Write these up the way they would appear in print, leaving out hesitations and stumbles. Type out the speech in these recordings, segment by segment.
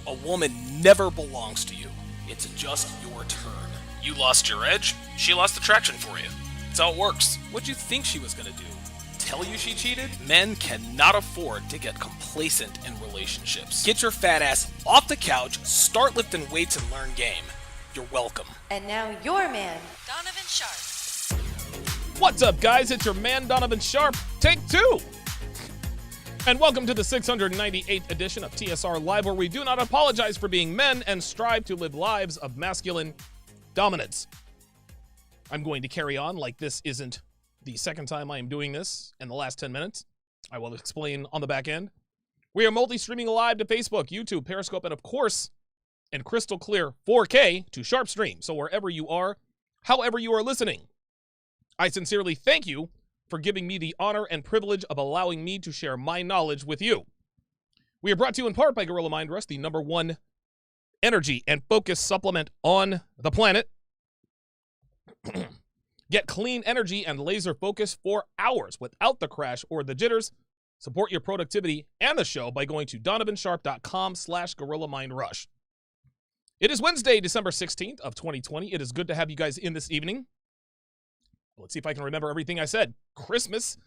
A woman never belongs to you. It's just your turn. You lost your edge, she lost the traction for you. That's how it works. What'd you think she was gonna do? Tell you she cheated? Men cannot afford to get complacent in relationships. Get your fat ass off the couch, start lifting weights, and learn game. You're welcome. And now your man, Donovan Sharpe. What's up, guys? It's your man, Donovan Sharpe. Take two. And welcome to the 698th edition of TSR Live, where we do not apologize for being men and strive to live lives of masculine dominance. I'm going to carry on like this isn't the second time I am doing this in the last 10 minutes. I will explain on the back end. We are multi-streaming live to Facebook, YouTube, Periscope, and of course, in crystal clear 4K to Sharpe Stream. So wherever you are, however you are listening, I sincerely thank you for giving me the honor and privilege of allowing me to share my knowledge with you. We are brought to you in part by Gorilla Mind Rest, the #1 energy and focus supplement on the planet. Get clean energy and laser focus for hours without the crash or the jitters. Support your productivity and the show by going to donovansharpe.com/GorillaMindRush. It is Wednesday, December 16th of 2020. It is good to have you guys in this evening. Let's see if I can remember everything I said. Christmas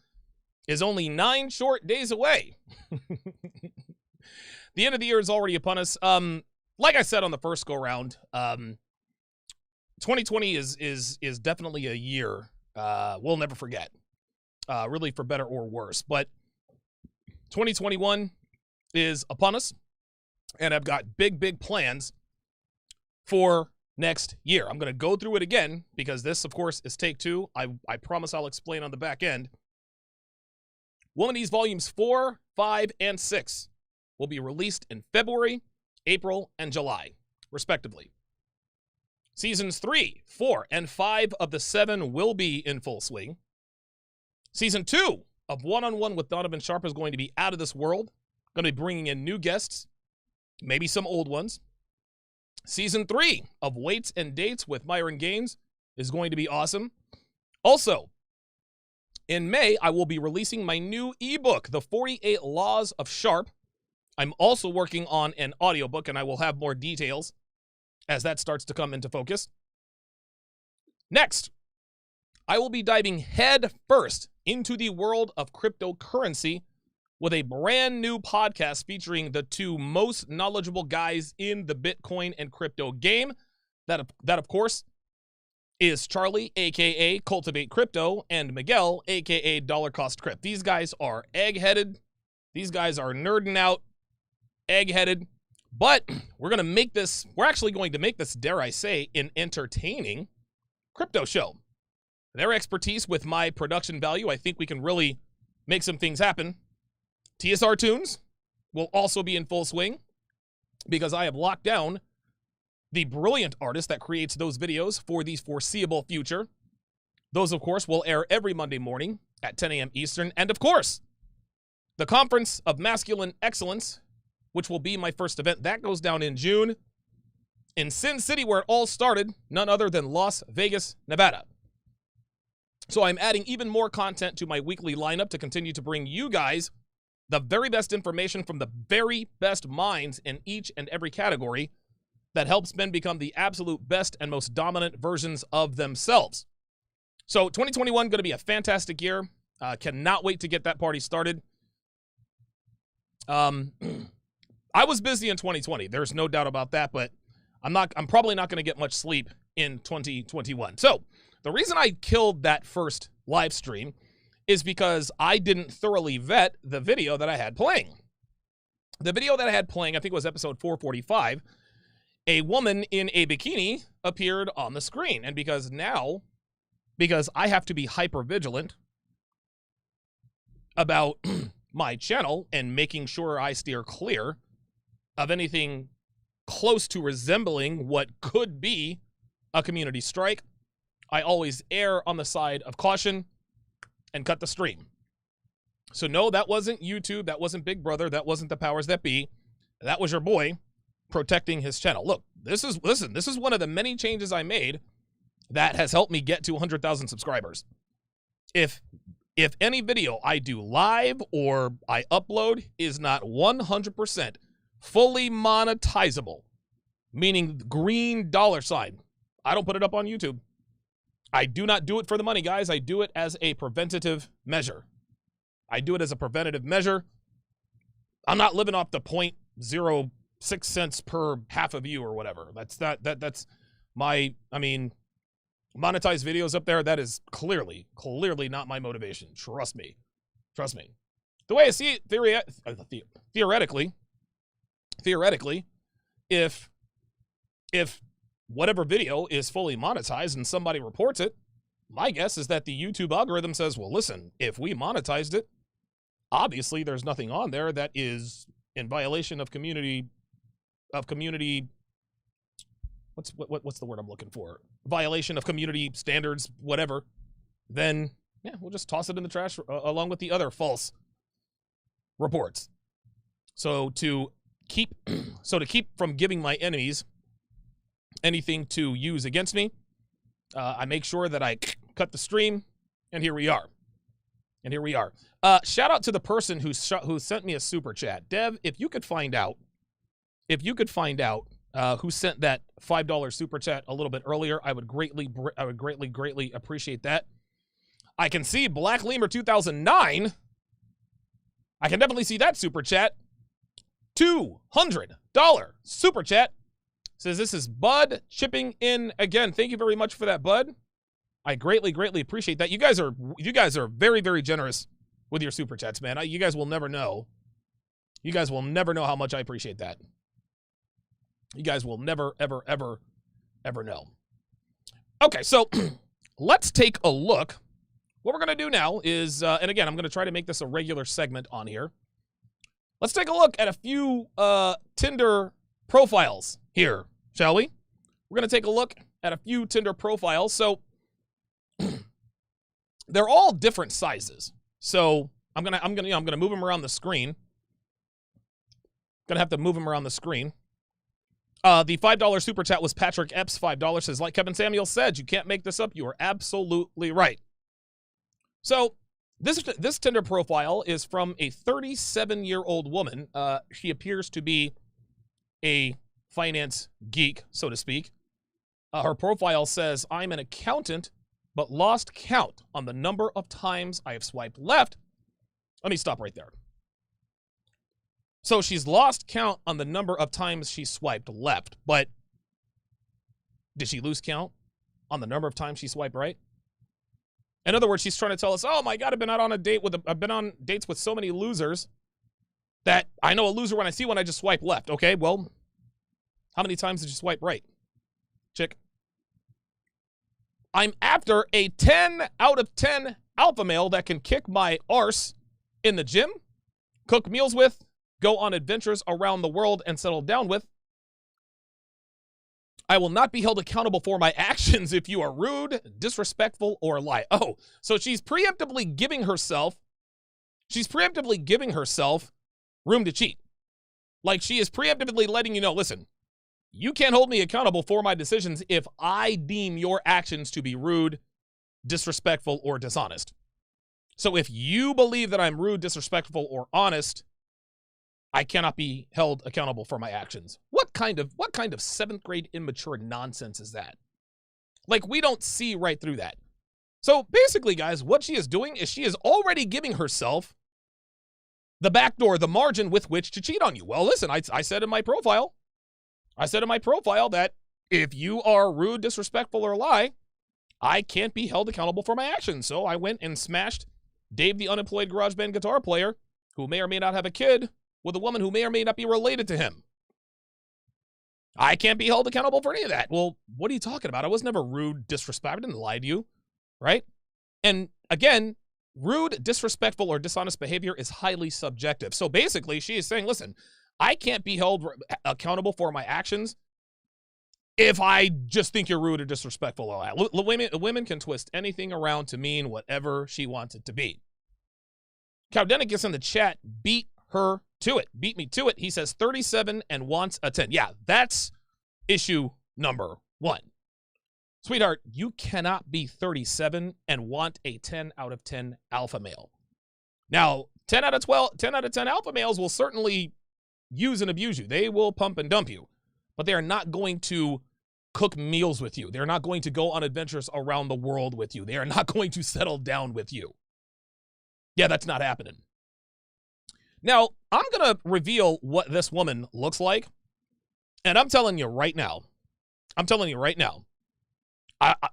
is only 9 short days away. The end of the year is already upon us. Like I said on the first go-round, 2020 is definitely a year we'll never forget, really for better or worse. But 2021 is upon us, and I've got big plans for next year. I'm going to go through it again because this, of course, is take two. I promise I'll explain on the back end. Womanese Volumes 4, 5, and 6 will be released in February, April, and July, respectively. Seasons 3, 4, and 5 of the 7 will be in full swing. Season 2 of One-on-One with Donovan Sharpe is going to be out of this world. Going to be bringing in new guests, maybe some old ones. Season 3 of Weights and Dates with Myron Gaines is going to be awesome. Also, in May, I will be releasing my new ebook, The 48 Laws of Sharpe. I'm also working on an audiobook, and I will have more details as that starts to come into focus. Next, I will be diving head first into the world of cryptocurrency with a brand new podcast featuring the two most knowledgeable guys in the Bitcoin and crypto game. That of course, is Charlie, aka Cultivate Crypto, and Miguel, aka Dollar Cost Crypt. These guys are egg-headed. These guys are nerding out, egg-headed. But we're actually going to make this, dare I say, an entertaining crypto show. Their expertise with my production value, I think we can really make some things happen. TSR Tunes will also be in full swing because I have locked down the brilliant artist that creates those videos for the foreseeable future. Those, of course, will air every Monday morning at 10 a.m. Eastern. And, of course, the Conference of Masculine Excellence, which will be my first event, that goes down in June in Sin City, where it all started, none other than Las Vegas, Nevada. So I'm adding even more content to my weekly lineup to continue to bring you guys the very best information from the very best minds in each and every category that helps men become the absolute best and most dominant versions of themselves. So 2021 going to be a fantastic year. Cannot wait to get that party started. I was busy in 2020. There's no doubt about that, but I'm probably not going to get much sleep in 2021. So the reason I killed that first live stream is because I didn't thoroughly vet the video that I had playing. The video that I had playing, I think it was episode 445, a woman in a bikini appeared on the screen. And because I have to be hyper vigilant about my channel and making sure I steer clear of anything close to resembling what could be a community strike, I always err on the side of caution and cut the stream. So no, that wasn't YouTube, that wasn't Big Brother, that wasn't the powers that be. That was your boy protecting his channel. Look, this is one of the many changes I made that has helped me get to 100,000 subscribers. If any video I do live or I upload is not 100% fully monetizable, meaning green $sign, I don't put it up on YouTube. I do not do it for the money, guys. I do it as a preventative measure. I'm not living off the 0.06 cents per half a view or whatever. That's my, monetized videos up there. That is clearly not my motivation. Trust me. The way I see it, theoretically, if whatever video is fully monetized and somebody reports it, my guess is that the YouTube algorithm says, well, listen, if we monetized it, obviously there's nothing on there that is in violation of community, what's the word I'm looking for? Violation of community standards, whatever. Then, yeah, we'll just toss it in the trash along with the other false reports. So to keep from giving my enemies anything to use against me, I make sure that I cut the stream, and here we are. Shout out to the person who sent me a super chat. Dev, if you could find out who sent that $5 super chat a little bit earlier, I would greatly appreciate that. I can see Black Lemur 2009. I can definitely see that super chat. $200 super chat. Says this is Bud chipping in again. Thank you very much for that, Bud. I greatly appreciate that. You guys are very generous with your super chats, man. You guys will never know. You guys will never know how much I appreciate that. You guys will never ever know. Okay, so let's take a look. What we're gonna do now is, and again, I'm gonna try to make this a regular segment on here. Let's take a look at a few Tinder profiles here, shall we? We're gonna take a look at a few Tinder profiles. So they're all different sizes. So I'm gonna move them around the screen. Gonna have to move them around the screen. The $5 super chat was Patrick Epps. $5 says, like Kevin Samuel said, you can't make this up. You are absolutely right. So this Tinder profile is from a 37-year-old woman. She appears to be a finance geek, so to speak. Her profile says, I'm an accountant, but lost count on the number of times I have swiped left. Let me stop right there. So she's lost count on the number of times she swiped left, but did she lose count on the number of times she swiped right? In other words, she's trying to tell us, oh my God, I've been on dates with so many losers that I know a loser when I see one, I just swipe left. Okay, well, how many times did you swipe right, chick? I'm after a 10 out of 10 alpha male that can kick my arse in the gym, cook meals with, go on adventures around the world and settle down with. I will not be held accountable for my actions if you are rude, disrespectful, or lie. Oh, so she's preemptively giving herself room to cheat. Like she is preemptively letting you know, listen, you can't hold me accountable for my decisions if I deem your actions to be rude, disrespectful, or dishonest. So if you believe that I'm rude, disrespectful, or honest, I cannot be held accountable for my actions. What kind of seventh grade immature nonsense is that? Like, we don't see right through that. So basically, guys, what she is doing is she is already giving herself the back door, the margin with which to cheat on you. Well, listen, I said in my profile that if you are rude, disrespectful, or lie, I can't be held accountable for my actions. So I went and smashed Dave, the unemployed garage band guitar player, who may or may not have a kid, with a woman who may or may not be related to him. I can't be held accountable for any of that. Well, what are you talking about? I was never rude, disrespectful. I didn't lie to you, right? And again, rude, disrespectful, or dishonest behavior is highly subjective. So basically, she is saying, listen, I can't be held accountable for my actions if I just think you're rude or disrespectful. Women can twist anything around to mean whatever she wants it to be. Cowdenicus in the chat, beat her to it. Beat me to it. He says 37 and wants a 10. Yeah, that's issue number 1. Sweetheart, you cannot be 37 and want a 10 out of 10 alpha male. Now, 10 out of 10 alpha males will certainly use and abuse you. They will pump and dump you, but they are not going to cook meals with you. They're not going to go on adventures around the world with you. They are not going to settle down with you. Yeah, that's not happening. Now, I'm going to reveal what this woman looks like, and I'm telling you right now,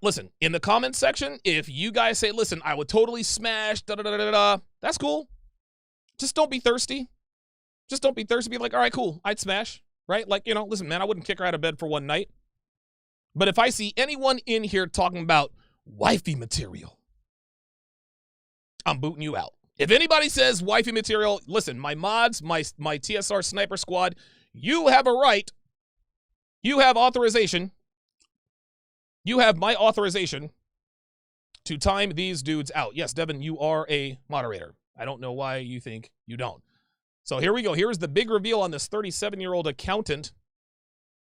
listen, in the comments section, if you guys say, listen, I would totally smash, that's cool. Just don't be thirsty. Just don't be thirsty. Be like, all right, cool, I'd smash, right? Like, listen, man, I wouldn't kick her out of bed for one night. But if I see anyone in here talking about wifey material, I'm booting you out. If anybody says wifey material, listen, my mods, my TSR sniper squad, you have a right. You have authorization. You have my authorization to time these dudes out. Yes, Devin, you are a moderator. I don't know why you think you don't. So here we go. Here's the big reveal on this 37-year-old accountant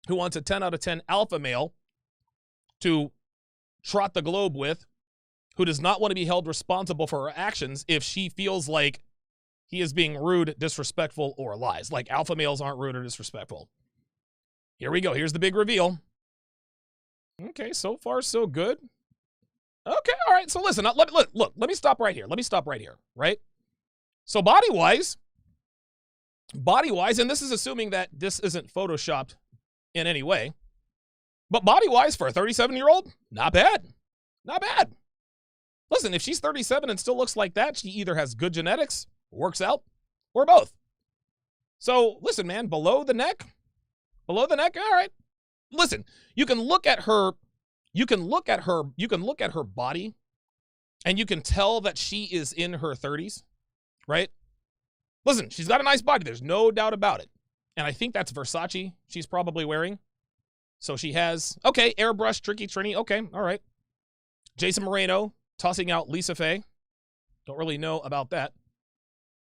who wants a 10 out of 10 alpha male to trot the globe with, who does not want to be held responsible for her actions if she feels like he is being rude, disrespectful, or lies. Like alpha males aren't rude or disrespectful. Here we go. Here's the big reveal. Okay, so far so good. Okay, all right. So listen, let me stop right here. Right? So body-wise, and this is assuming that this isn't photoshopped in any way, but body-wise for a 37-year-old, not bad. Not bad. Listen, if she's 37 and still looks like that, she either has good genetics, works out, or both. So listen, man, below the neck, all right. Listen, you can look at her body, and you can tell that she is in her 30s, right? Listen, she's got a nice body. There's no doubt about it. And I think that's Versace she's probably wearing. So she has, okay, airbrush, tricky Trini. Okay, all right. Jason Moreno tossing out Lisa Faye. Don't really know about that.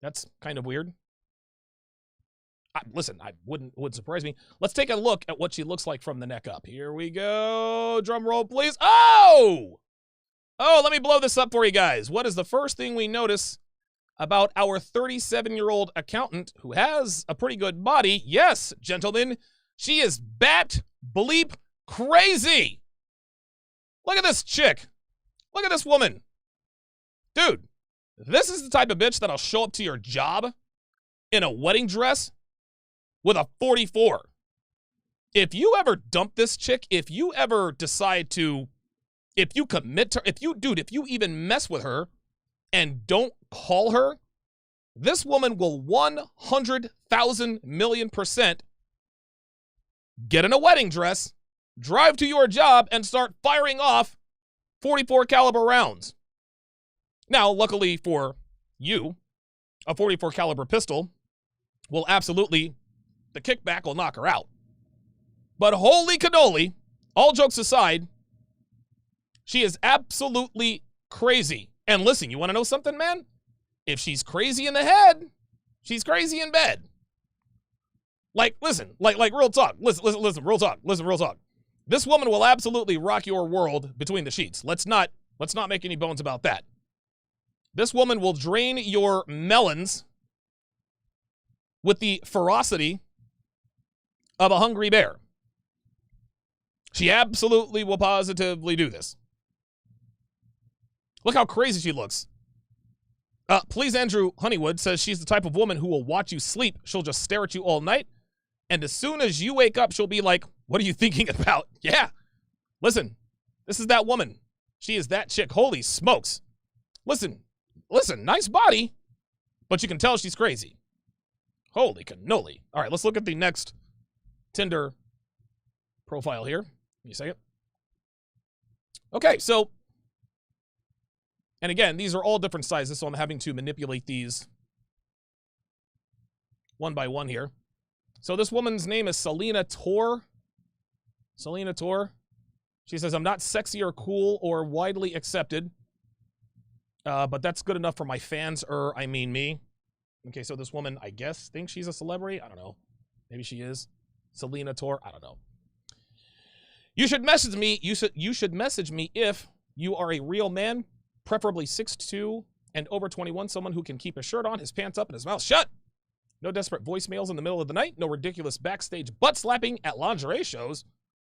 That's kind of weird. Listen, would surprise me. Let's take a look at what she looks like from the neck up. Here we go. Drum roll, please. Oh, let me blow this up for you guys. What is the first thing we notice about our 37-year-old accountant who has a pretty good body? Yes, gentlemen, she is bat bleep crazy. Look at this chick. Look at this woman. Dude, this is the type of bitch that'll show up to your job in a wedding dress with a 44. If you ever dump this chick, if you ever decide to If you commit to, if you even mess with her and don't call her, this woman will 100,000 million% get in a wedding dress, drive to your job, and start firing off 44 caliber rounds. Now, luckily for you, a 44 caliber pistol will absolutely, the kickback will knock her out. But holy cannoli, all jokes aside, she is absolutely crazy. And listen, you want to know something, man? If she's crazy in the head, she's crazy in bed. Like, listen, like real talk. Listen, real talk. Listen, real talk. This woman will absolutely rock your world between the sheets. Let's not make any bones about that. This woman will drain your melons with the ferocity of a hungry bear. She absolutely will positively do this. Look how crazy she looks. Please Andrew Honeywood says she's the type of woman who will watch you sleep. She'll just stare at you all night. And as soon as you wake up, she'll be like, what are you thinking about? Yeah. Listen, this is that woman. She is that chick. Holy smokes. Listen, nice body, but you can tell she's crazy. Holy cannoli. All right, let's look at the next Tinder profile here. Give me a second. Okay, so, and again, these are all different sizes, so I'm having to manipulate these one by one here. So this woman's name is Selena Tor. Selena Tor. She says, I'm not sexy or cool or widely accepted, but that's good enough for my fans, I mean me. Okay, so this woman, I guess, thinks she's a celebrity. I don't know. Maybe she is. Selena Tor. I don't know. You should message me. You should message me if you are a real man, preferably 6'2" and over 21, someone who can keep his shirt on, his pants up, and his mouth shut. No desperate voicemails in the middle of the night. No ridiculous backstage butt slapping at lingerie shows.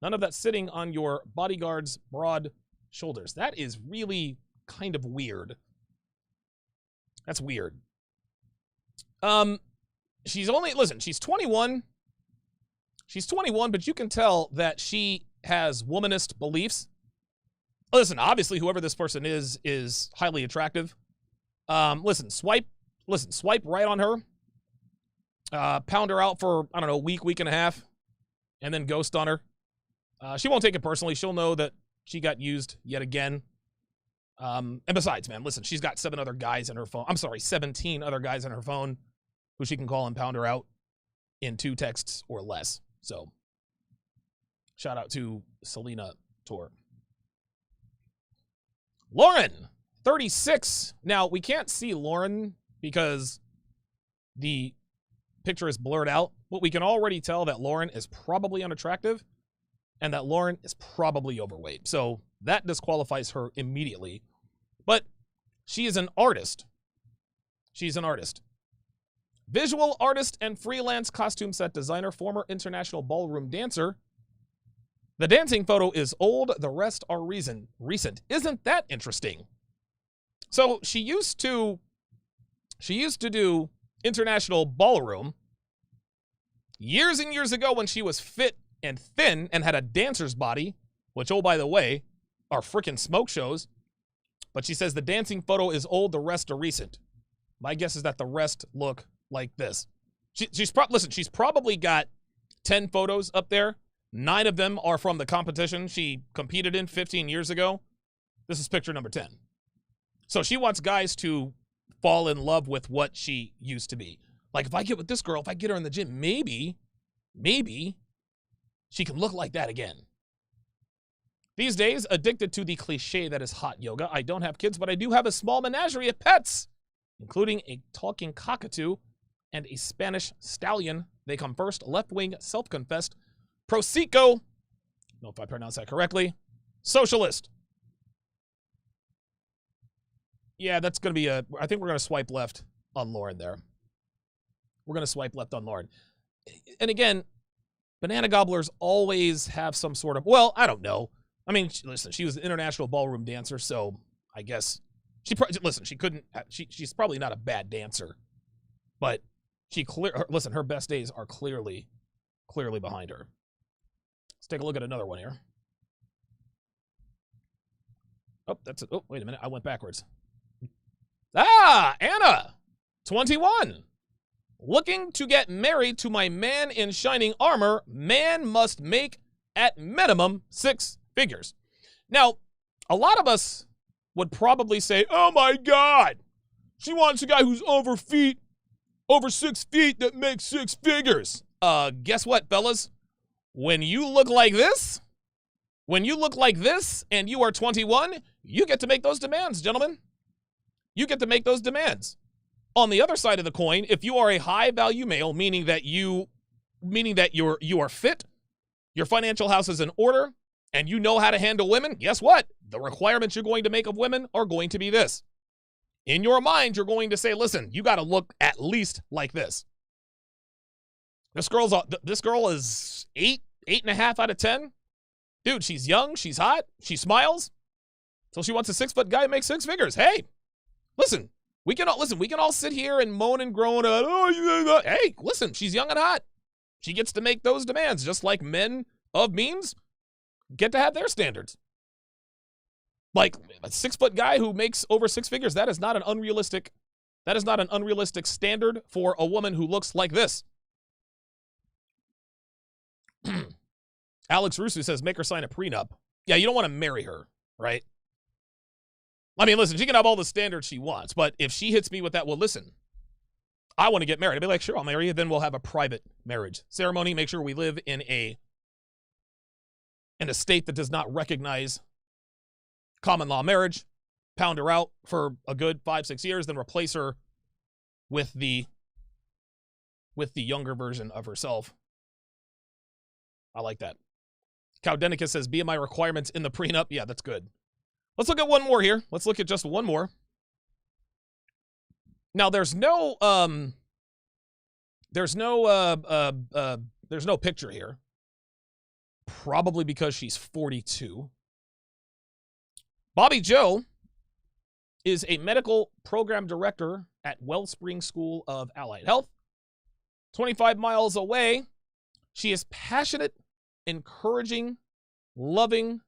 None of that sitting on your bodyguard's broad shoulders. That is really kind of weird. That's weird. She's 21. She's 21, but you can tell that she has womanist beliefs. Listen, obviously, whoever this person is highly attractive. Swipe right on her. Pound her out for, I don't know, week and a half, and then ghost on her. She won't take it personally. She'll know that she got used yet again. And besides, man, listen, she's got 17 other guys in her phone who she can call and pound her out in 2 texts or less. So, shout out to Selena Tor. Lauren, 36. Now, we can't see Lauren because the picture is blurred out, but we can already tell that Lauren is probably unattractive and that Lauren is probably overweight. So that disqualifies her immediately. But she is an artist. She's an artist. Visual artist and freelance costume set designer, former international ballroom dancer. The dancing photo is old, the rest are recent. Isn't that interesting? So she used to do international ballroom years and years ago when she was fit and thin and had a dancer's body, which, oh, by the way, are freaking smoke shows. But she says the dancing photo is old, the rest are recent. My guess is that the rest look like this. She's probably got 10 photos up there. 9 of them are from the competition she competed in 15 years ago. This is picture number 10. So she wants guys to fall in love with what she used to be. Like, if I get with this girl, if I get her in the gym, maybe she can look like that again. These days, addicted to the cliche that is hot yoga. I don't have kids, but I do have a small menagerie of pets, including a talking cockatoo and a Spanish stallion. They come first. Left-wing, self-confessed, Prosico, I don't know if I pronounced that correctly, socialist. Yeah, that's going to be I think we're going to swipe left on Lauren there. We're going to swipe left on Lauren. And again, banana gobblers always have some sort of, well, I don't know. I mean, listen, she was an international ballroom dancer, so I guess she's probably not a bad dancer, but her best days are clearly behind her. Let's take a look at another one here. Oh, that's it. Oh, wait a minute. I went backwards. Ah, Anna, 21. Looking to get married to my man in shining armor. Man must make at minimum 6 figures. Now, a lot of us would probably say, oh my God, she wants a guy who's over 6 feet that makes 6 figures. Guess what, fellas? When you look like this and you are 21, you get to make those demands, gentlemen. You get to make those demands. On the other side of the coin, if you are a high value male, meaning that you are fit, your financial house is in order, and you know how to handle women, guess what? The requirements you're going to make of women are going to be this. In your mind, you're going to say, listen, you got to look at least like this. This girl is 8.5 out of 10. Dude, she's young, she's hot, she smiles. So she wants a 6-foot guy who makes 6 figures. Hey, listen, we can all sit here and moan and groan. Hey, listen, she's young and hot. She gets to make those demands, just like men of means get to have their standards. Like a 6-foot guy who makes over 6 figures, that is not an unrealistic standard for a woman who looks like this. Alex Russo says, make her sign a prenup. Yeah, you don't want to marry her, right? I mean, listen, she can have all the standards she wants, but if she hits me with that, well, listen, I want to get married. I'd be like, sure, I'll marry you. Then we'll have a private marriage ceremony. Make sure we live in a state that does not recognize common law marriage. Pound her out for a good 5-6 years, then replace her with the younger version of herself. I like that. Cowdenicus says, BMI requirements in the prenup. Yeah, that's good. Let's look at one more here. Let's look at just one more. Now, there's no picture here. Probably because she's 42. Bobby Joe is a medical program director at Wellspring School of Allied Health. 25 miles away, she is passionate, encouraging, loving,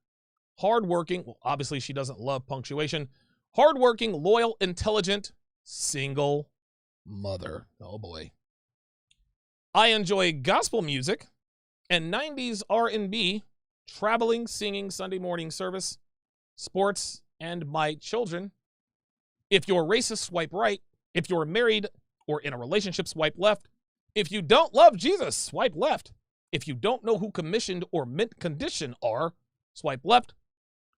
hardworking. Well, obviously, she doesn't love punctuation. Hardworking, loyal, intelligent, single mother. Oh, boy. I enjoy gospel music and 90s R&B, traveling, singing, Sunday morning service, sports, and my children. If you're racist, swipe right. If you're married or in a relationship, swipe left. If you don't love Jesus, swipe left. If you don't know who commissioned or mint condition are, swipe left.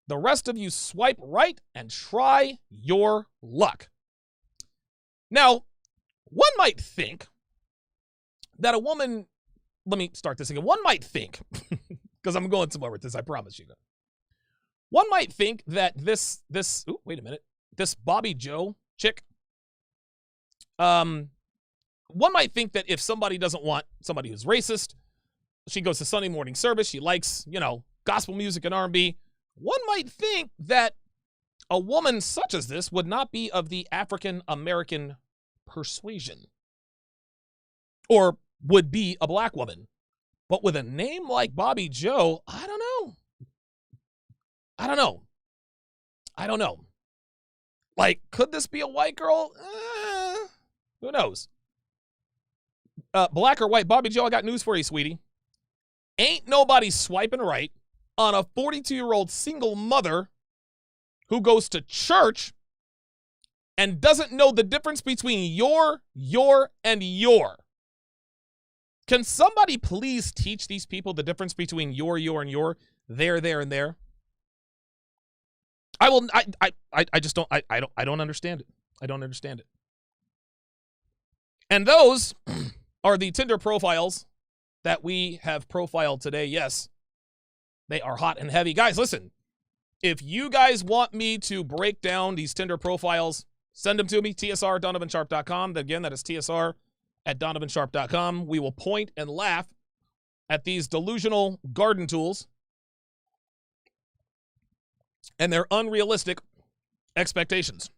The rest of you swipe right and try your luck. Now, one might think that a woman, let me start this again. One might think, because I'm going somewhere with this, I promise you. One might think that this Bobby Joe chick, one might think that if somebody doesn't want somebody who's racist, she goes to Sunday morning service, she likes, gospel music and R&B, one might think that a woman such as this would not be of the African-American persuasion, or would be a black woman. But with a name like Bobby Joe, I don't know. Like, could this be a white girl? Who knows? Black or white, Bobby Joe, I got news for you, sweetie. Ain't nobody swiping right on a 42-year-old single mother who goes to church and doesn't know the difference between your, and your. Can somebody please teach these people the difference between your, and your, there, and there? I don't understand it. I don't understand it. And those are the Tinder profiles that we have profiled today. Yes, they are hot and heavy. Guys, listen, if you guys want me to break down these Tinder profiles, send them to me, tsr@donovansharpe.com. Again, that is tsr@donovansharpe.com. We will point and laugh at these delusional garden tools and their unrealistic expectations.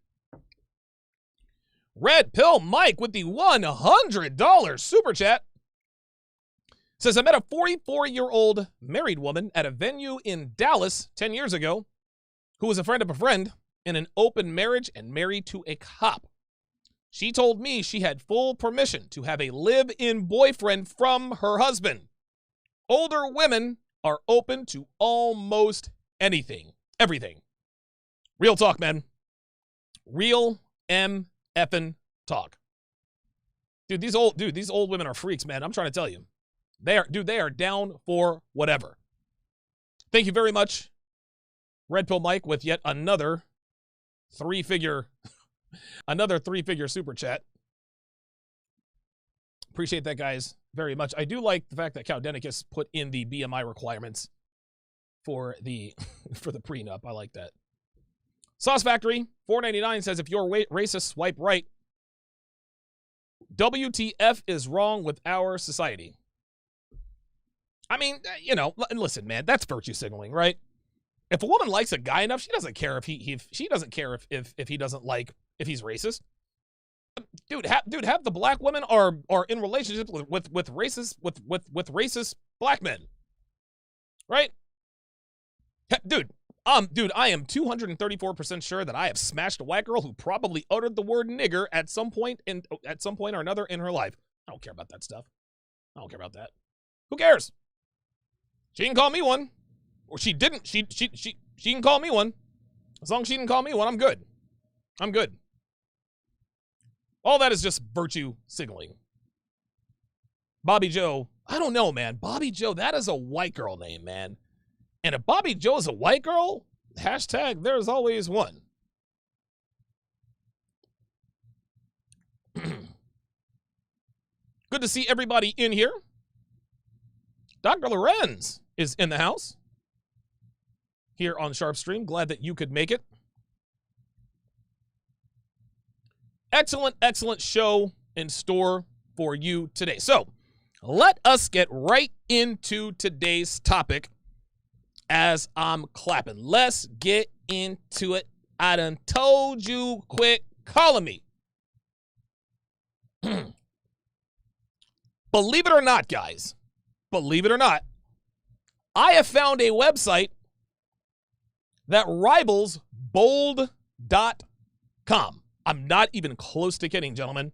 Red Pill Mike with the $100 super chat says, I met a 44-year-old married woman at a venue in Dallas 10 years ago. who is a friend of a friend in an open marriage and married to a cop. She told me she had full permission to have a live-in boyfriend from her husband. Older women are open to almost anything, everything. Real talk, man. Real effing talk. Dude, these old women are freaks, man. I'm trying to tell you. They are down for whatever. Thank you very much, Red Pill Mike, with yet another three-figure super chat. Appreciate that, guys, very much. I do like the fact that Cowdenicus put in the BMI requirements for the prenup. I like that. Sauce Factory 499 says, if you're racist, swipe right. WTF is wrong with our society. I mean, listen, man, that's virtue signaling, right? If a woman likes a guy enough, she doesn't care if she doesn't care if he doesn't like, if he's racist. Dude, half the black women are in relationships with racist black men, right? Dude, I am 234% sure that I have smashed a white girl who probably uttered the word nigger at some point or another in her life. I don't care about that stuff. I don't care about that. Who cares? She can call me one, or she didn't. She can call me one. As long as she didn't call me one, I'm good. I'm good. All that is just virtue signaling. Bobby Joe, I don't know, man. Bobby Joe, that is a white girl name, man. And if Bobby Joe is a white girl, hashtag there's always one. Good to see everybody in here. Dr. Lorenz is in the house here on Sharpe Stream. Glad that you could make it. Excellent show in store for you today. So let us get right into today's topic as I'm clapping. Let's get into it. I done told you, quit calling me. Believe it or not, guys, believe it or not, I have found a website that rivals bold.com. I'm not even close to kidding, gentlemen.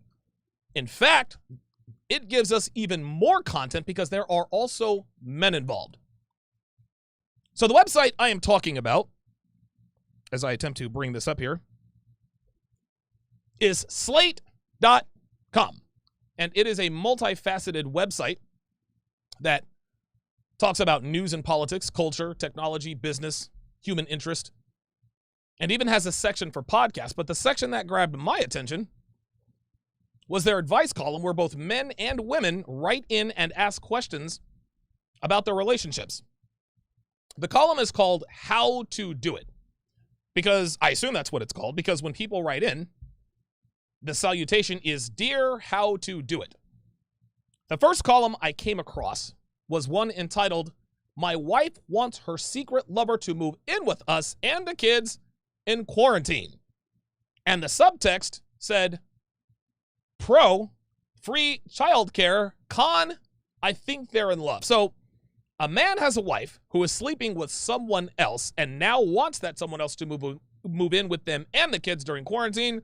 In fact, it gives us even more content because there are also men involved. So the website I am talking about, as I attempt to bring this up here, is slate.com. And it is a multifaceted website that talks about news and politics, culture, technology, business, human interest, and even has a section for podcasts. But the section that grabbed my attention was their advice column, where both men and women write in and ask questions about their relationships. The column is called How to Do It, because I assume that's what it's called, because when people write in, the salutation is, Dear How to Do It. The first column I came across was one entitled, My Wife Wants Her Secret Lover to Move In With Us and the Kids in Quarantine. And the subtext said, Pro, free childcare, con, I think they're in love. So a man has a wife who is sleeping with someone else and now wants that someone else to move in with them and the kids during quarantine.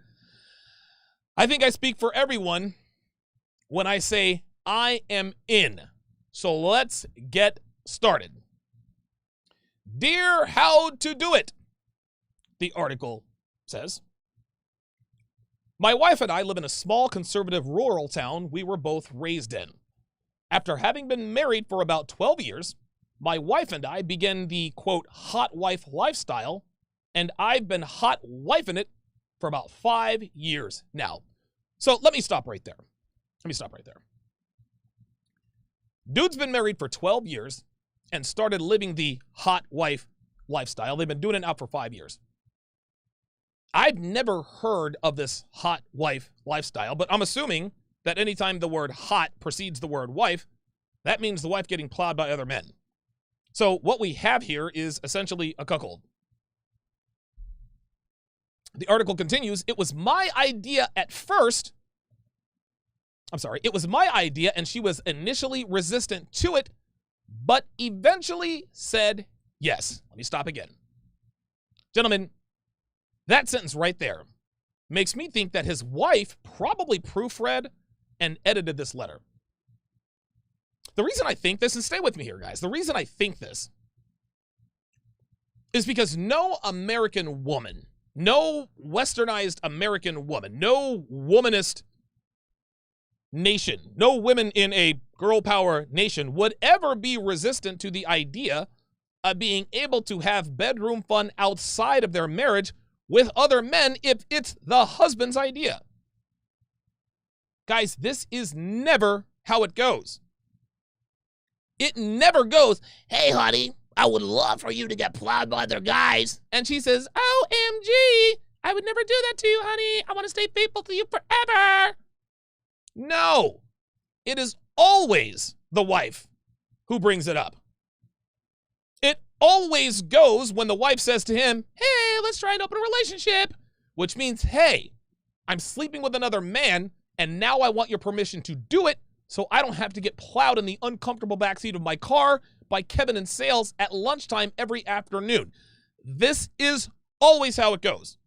I think I speak for everyone when I say I am in. So let's get started. Dear How to Do It, the article says, my wife and I live in a small conservative rural town we were both raised in. After having been married for about 12 years, my wife and I began the, quote, hot wife lifestyle, and I've been hot wifing it for about 5 years now. So let me stop right there. Dude's been married for 12 years and started living the hot wife lifestyle. They've been doing it now for 5 years. I've never heard of this hot wife lifestyle, but I'm assuming that anytime the word hot precedes the word wife, that means the wife getting plowed by other men. So what we have here is essentially a cuckold. The article continues, it was my idea and she was initially resistant to it, but eventually said yes. Let me stop again. Gentlemen, that sentence right there makes me think that his wife probably proofread and edited this letter. The reason I think this, and stay with me here, guys, the reason I think this is because no American woman, no westernized American woman, no womanist nation, no women in a girl power nation would ever be resistant to the idea of being able to have bedroom fun outside of their marriage with other men if it's the husband's idea. Guys, this is never how it goes. It never goes, hey, honey, I would love for you to get plowed by other guys. And she says, OMG, I would never do that to you, honey. I want to stay faithful to you forever. No, it is always the wife who brings it up. It always goes when the wife says to him, hey, let's try and open a relationship, which means, hey, I'm sleeping with another man, and now I want your permission to do it so I don't have to get plowed in the uncomfortable backseat of my car by Kevin in sales at lunchtime every afternoon. This is always how it goes.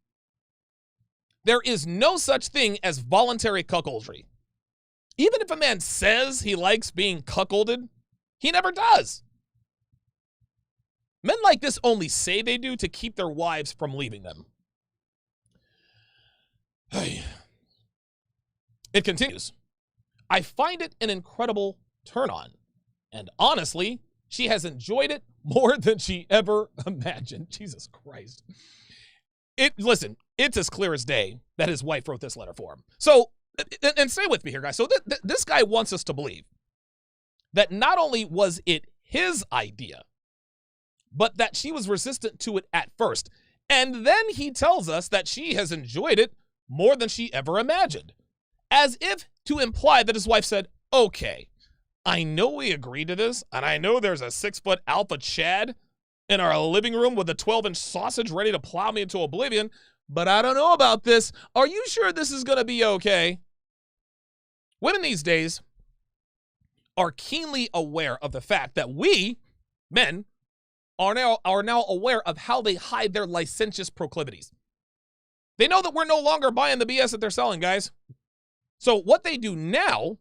There is no such thing as voluntary cuckoldry. Even if a man says he likes being cuckolded, he never does. Men like this only say they do to keep their wives from leaving them. It continues. I find it an incredible turn on. And honestly, she has enjoyed it more than she ever imagined. Jesus Christ. Listen, it's as clear as day that his wife wrote this letter for him. So, and stay with me here, guys. So this guy wants us to believe that not only was it his idea, but that she was resistant to it at first. And then he tells us that she has enjoyed it more than she ever imagined. As if to imply that his wife said, okay, I know we agreed to this, and I know there's a 6-foot alpha Chad in our living room with a 12-inch sausage ready to plow me into oblivion, but I don't know about this. Are you sure this is going to be okay? Women these days are keenly aware of the fact that we, men, are now aware of how they hide their licentious proclivities. They know that we're no longer buying the BS that they're selling, guys. So what they do now,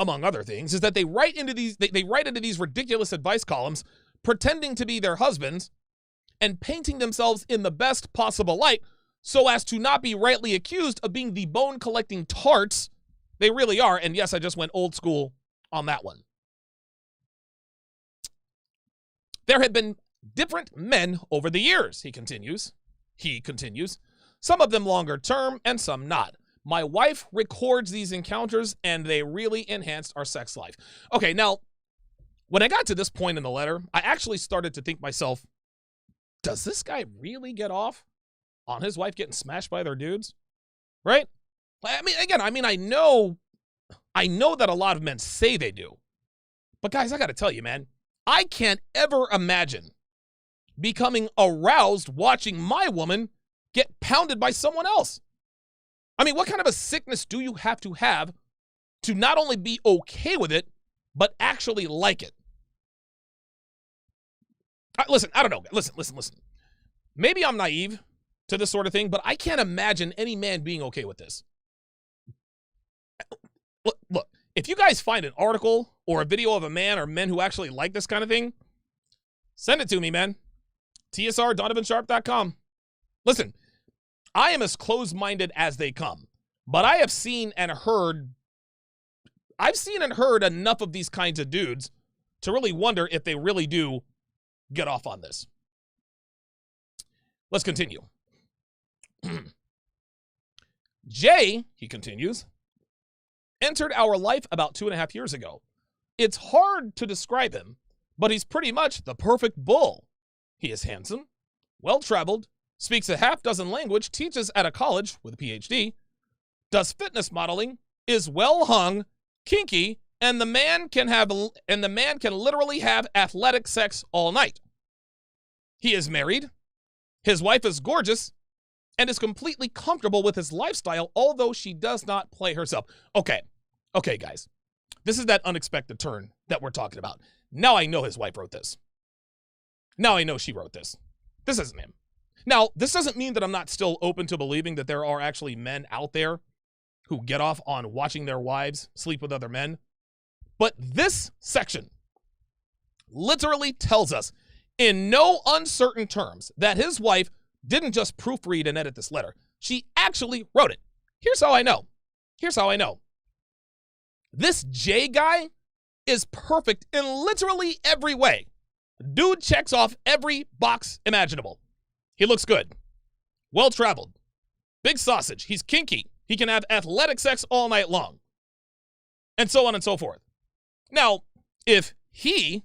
among other things, is that they write into these ridiculous advice columns, pretending to be their husbands and painting themselves in the best possible light so as to not be rightly accused of being the bone-collecting tarts they really are. And yes, I just went old school on that one. There have been different men over the years, he continues. Some of them longer term and some not. My wife records these encounters and they really enhanced our sex life. Okay, now, when I got to this point in the letter, I actually started to think myself, does this guy really get off on his wife getting smashed by their dudes? Right? I know that a lot of men say they do. But guys, I got to tell you, man, I can't ever imagine becoming aroused watching my woman get pounded by someone else. I mean, what kind of a sickness do you have to not only be okay with it, but actually like it? Listen, I don't know. Listen. Maybe I'm naive to this sort of thing, but I can't imagine any man being okay with this. Look, if you guys find an article or a video of a man or men who actually like this kind of thing, send it to me, man. TSR.DonovanSharpe.com. Listen, I am as closed-minded as they come, but I have seen and heard enough of these kinds of dudes to really wonder if they really do get off on this. Let's continue. Jay, he continues, entered our life about 2.5 years ago. It's hard to describe him, but he's pretty much the perfect bull. He is handsome, well-traveled, speaks a half-dozen languages, teaches at a college with a PhD, does fitness modeling, is well-hung, kinky, and the man can literally have athletic sex all night. He is married, his wife is gorgeous, and is completely comfortable with his lifestyle, although she does not play herself. Okay, guys. This is that unexpected turn that we're talking about. Now I know his wife wrote this. Now I know she wrote this. This isn't him. Now, this doesn't mean that I'm not still open to believing that there are actually men out there who get off on watching their wives sleep with other men. But this section literally tells us in no uncertain terms that his wife didn't just proofread and edit this letter. She actually wrote it. Here's how I know. This J guy is perfect in literally every way. Dude checks off every box imaginable. He looks good. Well-traveled. Big sausage. He's kinky. He can have athletic sex all night long. And so on and so forth. Now, if he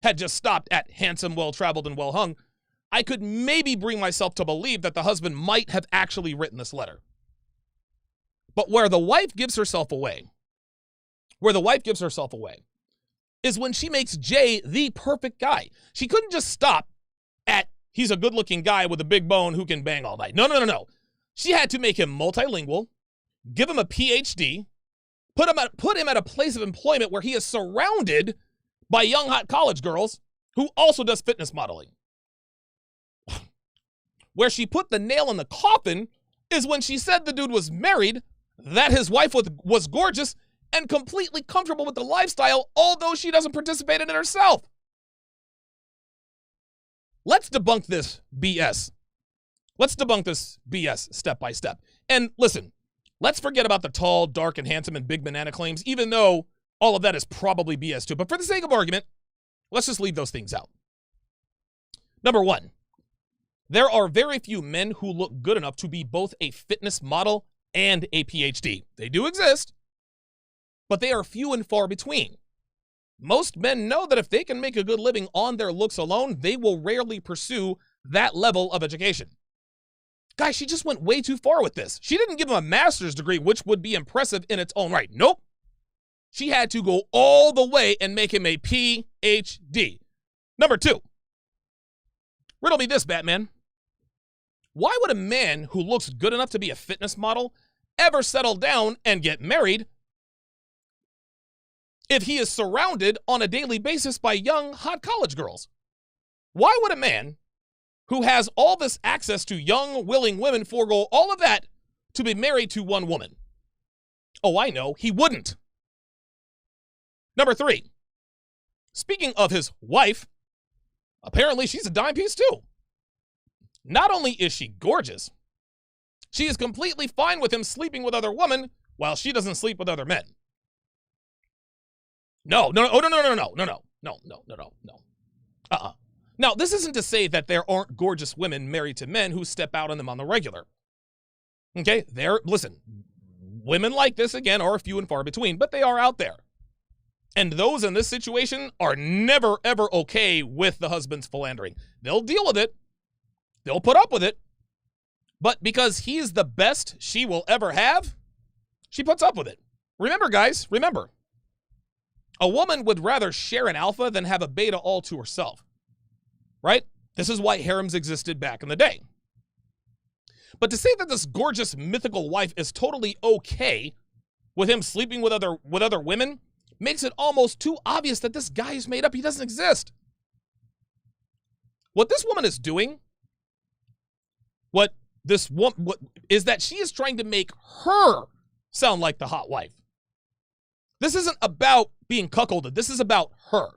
had just stopped at handsome, well-traveled, and well-hung, I could maybe bring myself to believe that the husband might have actually written this letter. But where the wife gives herself away, is when she makes Jay the perfect guy. She couldn't just stop at he's a good-looking guy with a big bone who can bang all night. No. She had to make him multilingual, give him a PhD, put him at a place of employment where he is surrounded by young, hot college girls who also does fitness modeling. Where she put the nail in the coffin is when she said the dude was married, that his wife was gorgeous, and completely comfortable with the lifestyle, although she doesn't participate in it herself. Let's debunk this BS. Let's debunk this BS step by step. And listen, let's forget about the tall, dark, and handsome and big banana claims, even though all of that is probably BS too. But for the sake of argument, let's just leave those things out. Number one, there are very few men who look good enough to be both a fitness model and a PhD. They do exist, but they are few and far between. Most men know that if they can make a good living on their looks alone, they will rarely pursue that level of education. Guys, she just went way too far with this. She didn't give him a master's degree, which would be impressive in its own right. Nope. She had to go all the way and make him a PhD. Number two, riddle me this, Batman. Why would a man who looks good enough to be a fitness model ever settle down and get married if he is surrounded on a daily basis by young, hot college girls? Why would a man who has all this access to young, willing women forego all of that to be married to one woman? Oh, I know, he wouldn't. Number three, speaking of his wife, apparently she's a dime piece too. Not only is she gorgeous, she is completely fine with him sleeping with other women while she doesn't sleep with other men. No. Now, this isn't to say that there aren't gorgeous women married to men who step out on them on the regular. Okay, listen, women like this, again, are few and far between, but they are out there. And those in this situation are never, ever okay with the husband's philandering. They'll deal with it. They'll put up with it. But because he's the best she will ever have, she puts up with it. Remember, guys, remember. A woman would rather share an alpha than have a beta all to herself. Right? This is why harems existed back in the day. But to say that this gorgeous mythical wife is totally okay with him sleeping with other women makes it almost too obvious that this guy is made up. He doesn't exist. What this woman is doing, what is that she is trying to make her sound like the hot wife. This isn't about being cuckolded. This is about her.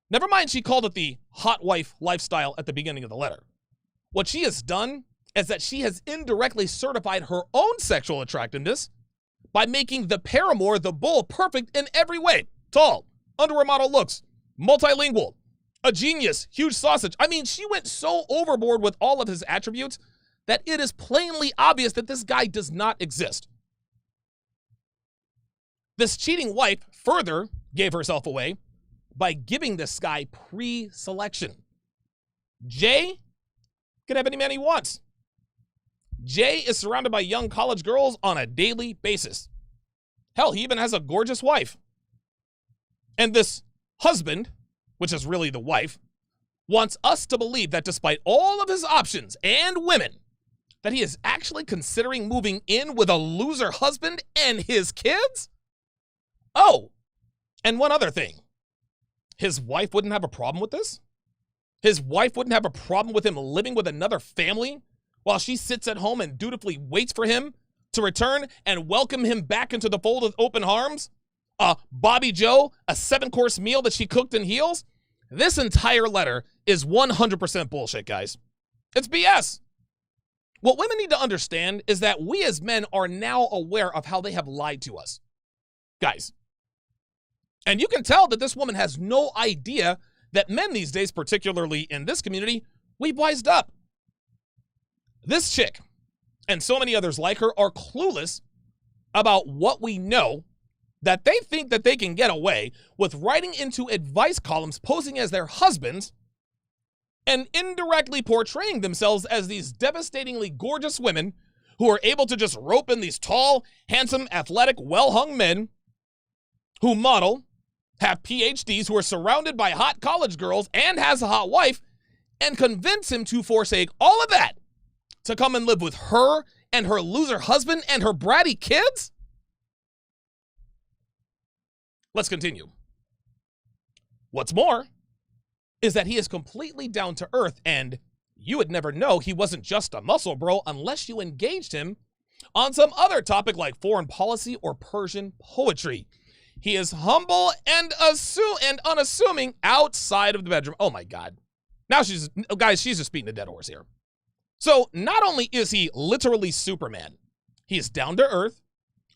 Never mind she called it the hot wife lifestyle at the beginning of the letter. What she has done is that she has indirectly certified her own sexual attractiveness by making the paramour, the bull, perfect in every way. Tall, underwear model looks, multilingual, a genius, huge sausage. I mean, she went so overboard with all of his attributes that it is plainly obvious that this guy does not exist. This cheating wife further gave herself away by giving this guy pre-selection. Jay can have any man he wants. Jay is surrounded by young college girls on a daily basis. Hell, he even has a gorgeous wife. And this husband, which is really the wife, wants us to believe that despite all of his options and women, that he is actually considering moving in with a loser husband and his kids? Oh, and one other thing. His wife wouldn't have a problem with this? His wife wouldn't have a problem with him living with another family while she sits at home and dutifully waits for him to return and welcome him back into the fold with open arms? Bobby Joe, a 7-course meal that she cooked in heels? This entire letter is 100% bullshit, guys. It's BS. What women need to understand is that we as men are now aware of how they have lied to us. Guys. And you can tell that this woman has no idea that men these days, particularly in this community, we've wised up. This chick and so many others like her are clueless about what we know, that they think that they can get away with writing into advice columns posing as their husbands and indirectly portraying themselves as these devastatingly gorgeous women who are able to just rope in these tall, handsome, athletic, well-hung men who model, have PhDs, who are surrounded by hot college girls and has a hot wife, and convince him to forsake all of that to come and live with her and her loser husband and her bratty kids? Let's continue. What's more is that he is completely down to earth, and you would never know he wasn't just a muscle bro unless you engaged him on some other topic like foreign policy or Persian poetry. He is humble and unassuming outside of the bedroom. Oh my God. Now she's just beating a dead horse here. So not only is he literally Superman, he is down to earth,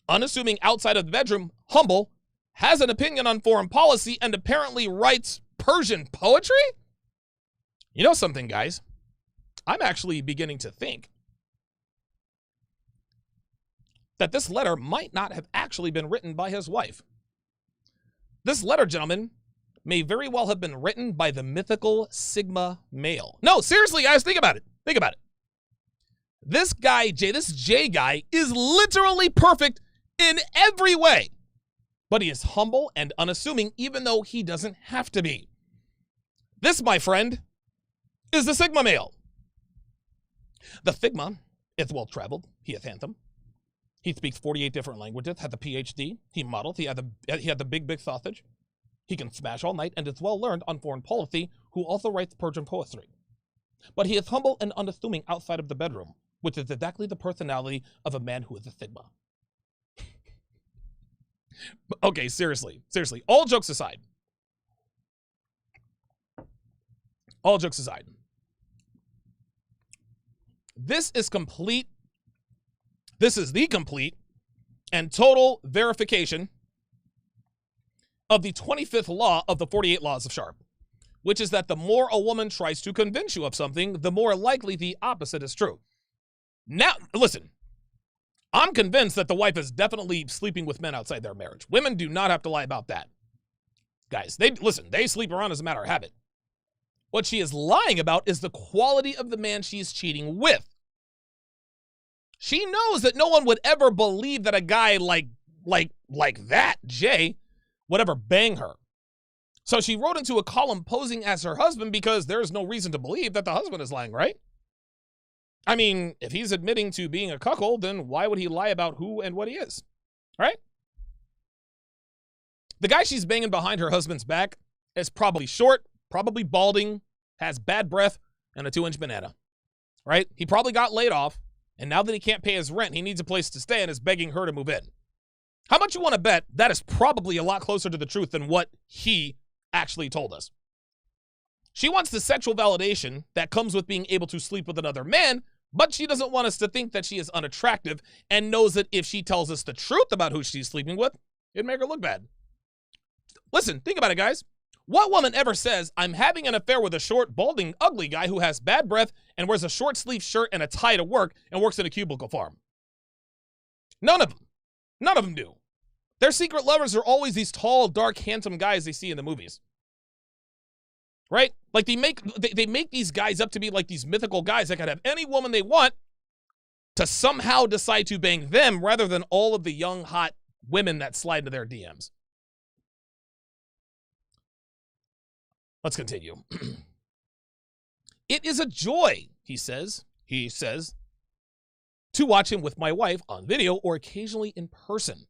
unassuming outside of the bedroom, humble, has an opinion on foreign policy, and apparently writes Persian poetry? You know something, guys? I'm actually beginning to think that this letter might not have actually been written by his wife. This letter, gentlemen, may very well have been written by the mythical Sigma male. No, seriously, guys, think about it. Think about it. This guy, this J guy, is literally perfect in every way. But he is humble and unassuming, even though he doesn't have to be. This, my friend, is the Sigma male. The Figma is well-traveled. He is handsome. He speaks 48 different languages, has a PhD. He models. He had the big sausage. He can smash all night and is well-learned on foreign policy, who also writes Persian poetry. But he is humble and unassuming outside of the bedroom, which is exactly the personality of a man who is a Sigma. Okay, seriously. All jokes aside. This is complete. This is the complete and total verification of the 25th law of the 48 laws of Sharpe, which is that the more a woman tries to convince you of something, the more likely the opposite is true. Now, listen, I'm convinced that the wife is definitely sleeping with men outside their marriage. Women do not have to lie about that. Guys, they sleep around as a matter of habit. What she is lying about is the quality of the man she's cheating with. She knows that no one would ever believe that a guy like that, Jay, would ever bang her. So she wrote into a column posing as her husband because there's no reason to believe that the husband is lying, right? I mean, if he's admitting to being a cuckold, then why would he lie about who and what he is, right? The guy she's banging behind her husband's back is probably short, probably balding, has bad breath, and a 2-inch banana, right? He probably got laid off, and now that he can't pay his rent, he needs a place to stay and is begging her to move in. How much you want to bet that is probably a lot closer to the truth than what he actually told us? She wants the sexual validation that comes with being able to sleep with another man, but she doesn't want us to think that she is unattractive and knows that if she tells us the truth about who she's sleeping with, it'd make her look bad. Listen, think about it, guys. What woman ever says, I'm having an affair with a short, balding, ugly guy who has bad breath and wears a short-sleeved shirt and a tie to work and works in a cubicle farm? None of them. None of them do. Their secret lovers are always these tall, dark, handsome guys they see in the movies. Right? Like they make these guys up to be like these mythical guys that can have any woman they want to somehow decide to bang them rather than all of the young, hot women that slide into their DMs. Let's continue. It is a joy, he says, to watch him with my wife on video or occasionally in person.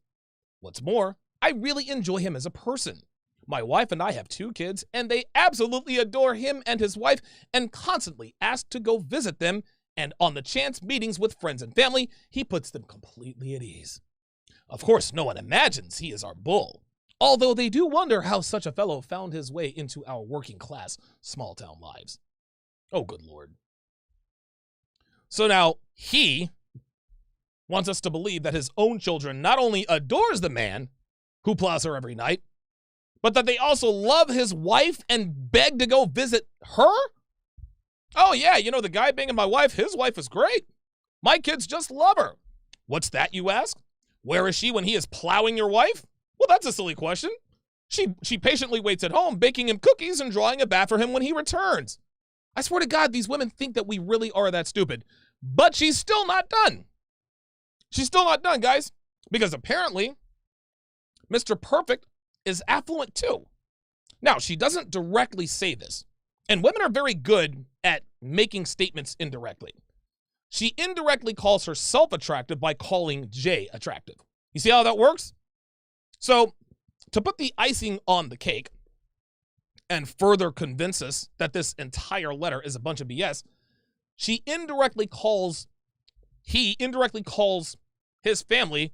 What's more, I really enjoy him as a person. My wife and I have 2 kids, and they absolutely adore him and his wife and constantly ask to go visit them, and on the chance meetings with friends and family, he puts them completely at ease. Of course, no one imagines he is our bull, although they do wonder how such a fellow found his way into our working class, small town lives. Oh, good Lord. So now he wants us to believe that his own children not only adores the man who plows her every night, but that they also love his wife and beg to go visit her? Oh yeah, you know, the guy banging my wife, his wife is great. My kids just love her. What's that, you ask? Where is she when he is plowing your wife? Well, that's a silly question. She patiently waits at home, baking him cookies and drawing a bath for him when he returns. I swear to God, these women think that we really are that stupid. But she's still not done. She's still not done, guys. Because apparently, Mr. Perfect is affluent too. Now, she doesn't directly say this. And women are very good at making statements indirectly. She indirectly calls herself attractive by calling Jay attractive. You see how that works? So, to put the icing on the cake and further convince us that this entire letter is a bunch of BS, he indirectly calls his family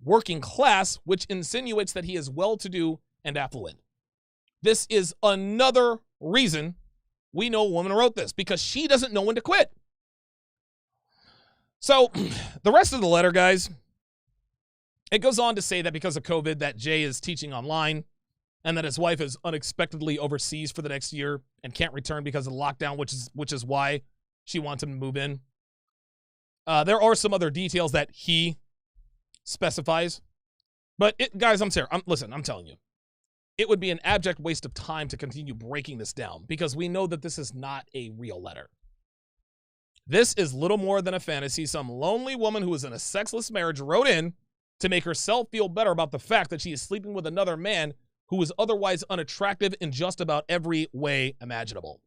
working class, which insinuates that he is well-to-do and affluent. This is another reason we know a woman wrote this, because she doesn't know when to quit. So, the rest of the letter, guys, it goes on to say that because of COVID, that Jay is teaching online and that his wife is unexpectedly overseas for the next year and can't return because of the lockdown, which is why she wants him to move in. There are some other details that he specifies. But, guys, I'm serious. I'm telling you. It would be an abject waste of time to continue breaking this down because we know that this is not a real letter. This is little more than a fantasy some lonely woman who is in a sexless marriage wrote in to make herself feel better about the fact that she is sleeping with another man who is otherwise unattractive in just about every way imaginable.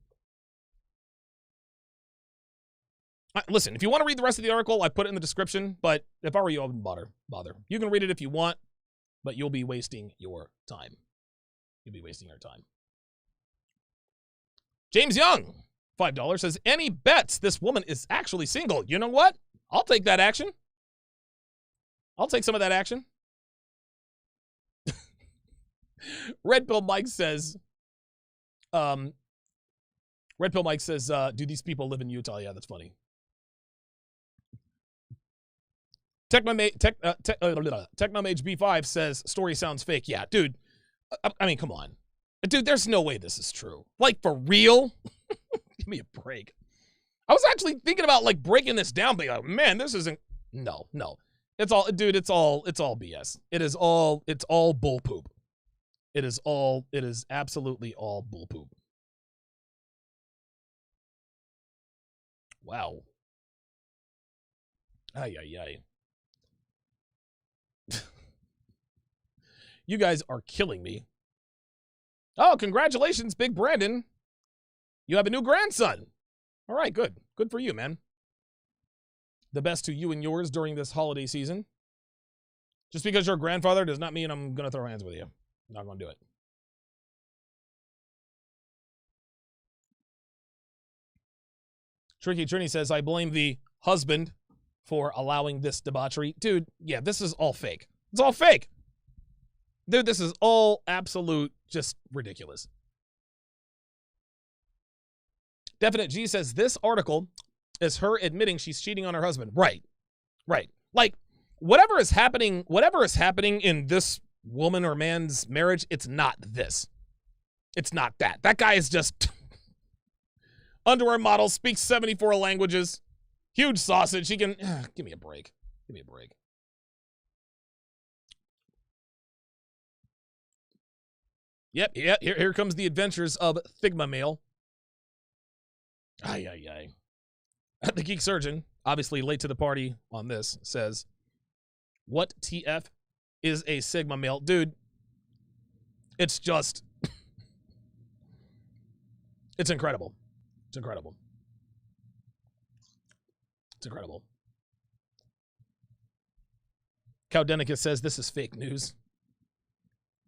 Listen, if you want to read the rest of the article, I put it in the description, but if I were you, I wouldn't bother. You can read it if you want, but you'll be wasting your time. You'll be wasting your time. James Young, $5, says, any bets this woman is actually single? You know what? I'll take that action. I'll take some of that action. Red Pill Mike says, do these people live in Utah? Yeah, that's funny. Technomage B5 says, story sounds fake. Yeah, dude. I mean, come on. Dude, there's no way this is true. Like, for real? Give me a break. I was actually thinking about, like, breaking this down, but like, man, this isn't... No. It's all BS. It's all bull poop. It is absolutely all bull poop. Wow. Ay. You guys are killing me. Oh, congratulations, Big Brandon. You have a new grandson. All right, good. Good for you, man. The best to you and yours during this holiday season. Just because you're a grandfather does not mean I'm going to throw hands with you. I'm not going to do it. Tricky Trini says, I blame the husband for allowing this debauchery. Dude, yeah, this is all fake. It's all fake. Dude, this is all absolute just ridiculous. Definite G says, this article is her admitting she's cheating on her husband. Right. Like, whatever is happening in this woman or man's marriage, it's not this. It's not that. That guy is just underwear model, speaks 74 languages, huge sausage. He can, give me a break. Give me a break. Yep, here comes the adventures of Thigma Male. Ay. The Geek Surgeon, obviously late to the party on this, says, what TF is a Sigma male? Dude, it's just, it's incredible. It's incredible. It's incredible. Cowdenicus says, this is fake news.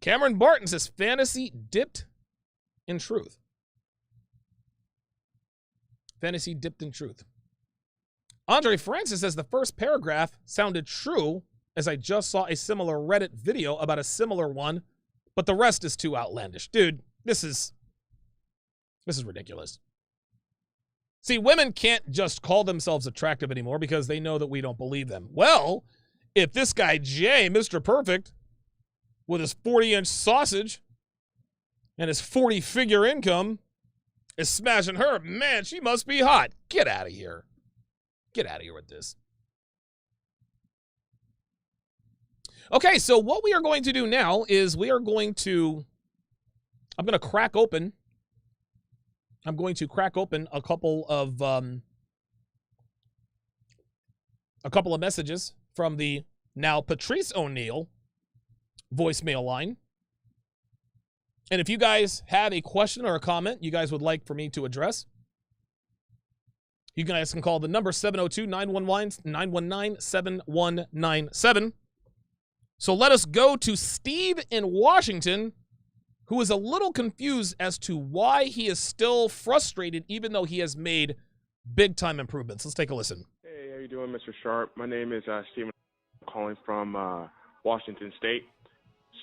Cameron Barton says fantasy dipped in truth. Fantasy dipped in truth. Andre Francis says the first paragraph sounded true as I just saw a similar Reddit video about a similar one, but the rest is too outlandish. Dude, this is ridiculous. See, women can't just call themselves attractive anymore because they know that we don't believe them. Well, if this guy Jay, Mr. Perfect, with his 40-inch sausage and his 40-figure income is smashing her, man, she must be hot. Get out of here. Get out of here with this. Okay, so what we are going to do now is I'm going to crack open a couple of messages from the now Patrice O'Neill voicemail line. And if you guys have a question or a comment you guys would like for me to address, you guys can call the number 702-919-7197. So let us go to Steve in Washington, who is a little confused as to why he is still frustrated even though he has made big-time improvements. Let's take a listen. Hey, how you doing, Mr. Sharpe? My name is Steven. I'm calling from Washington State.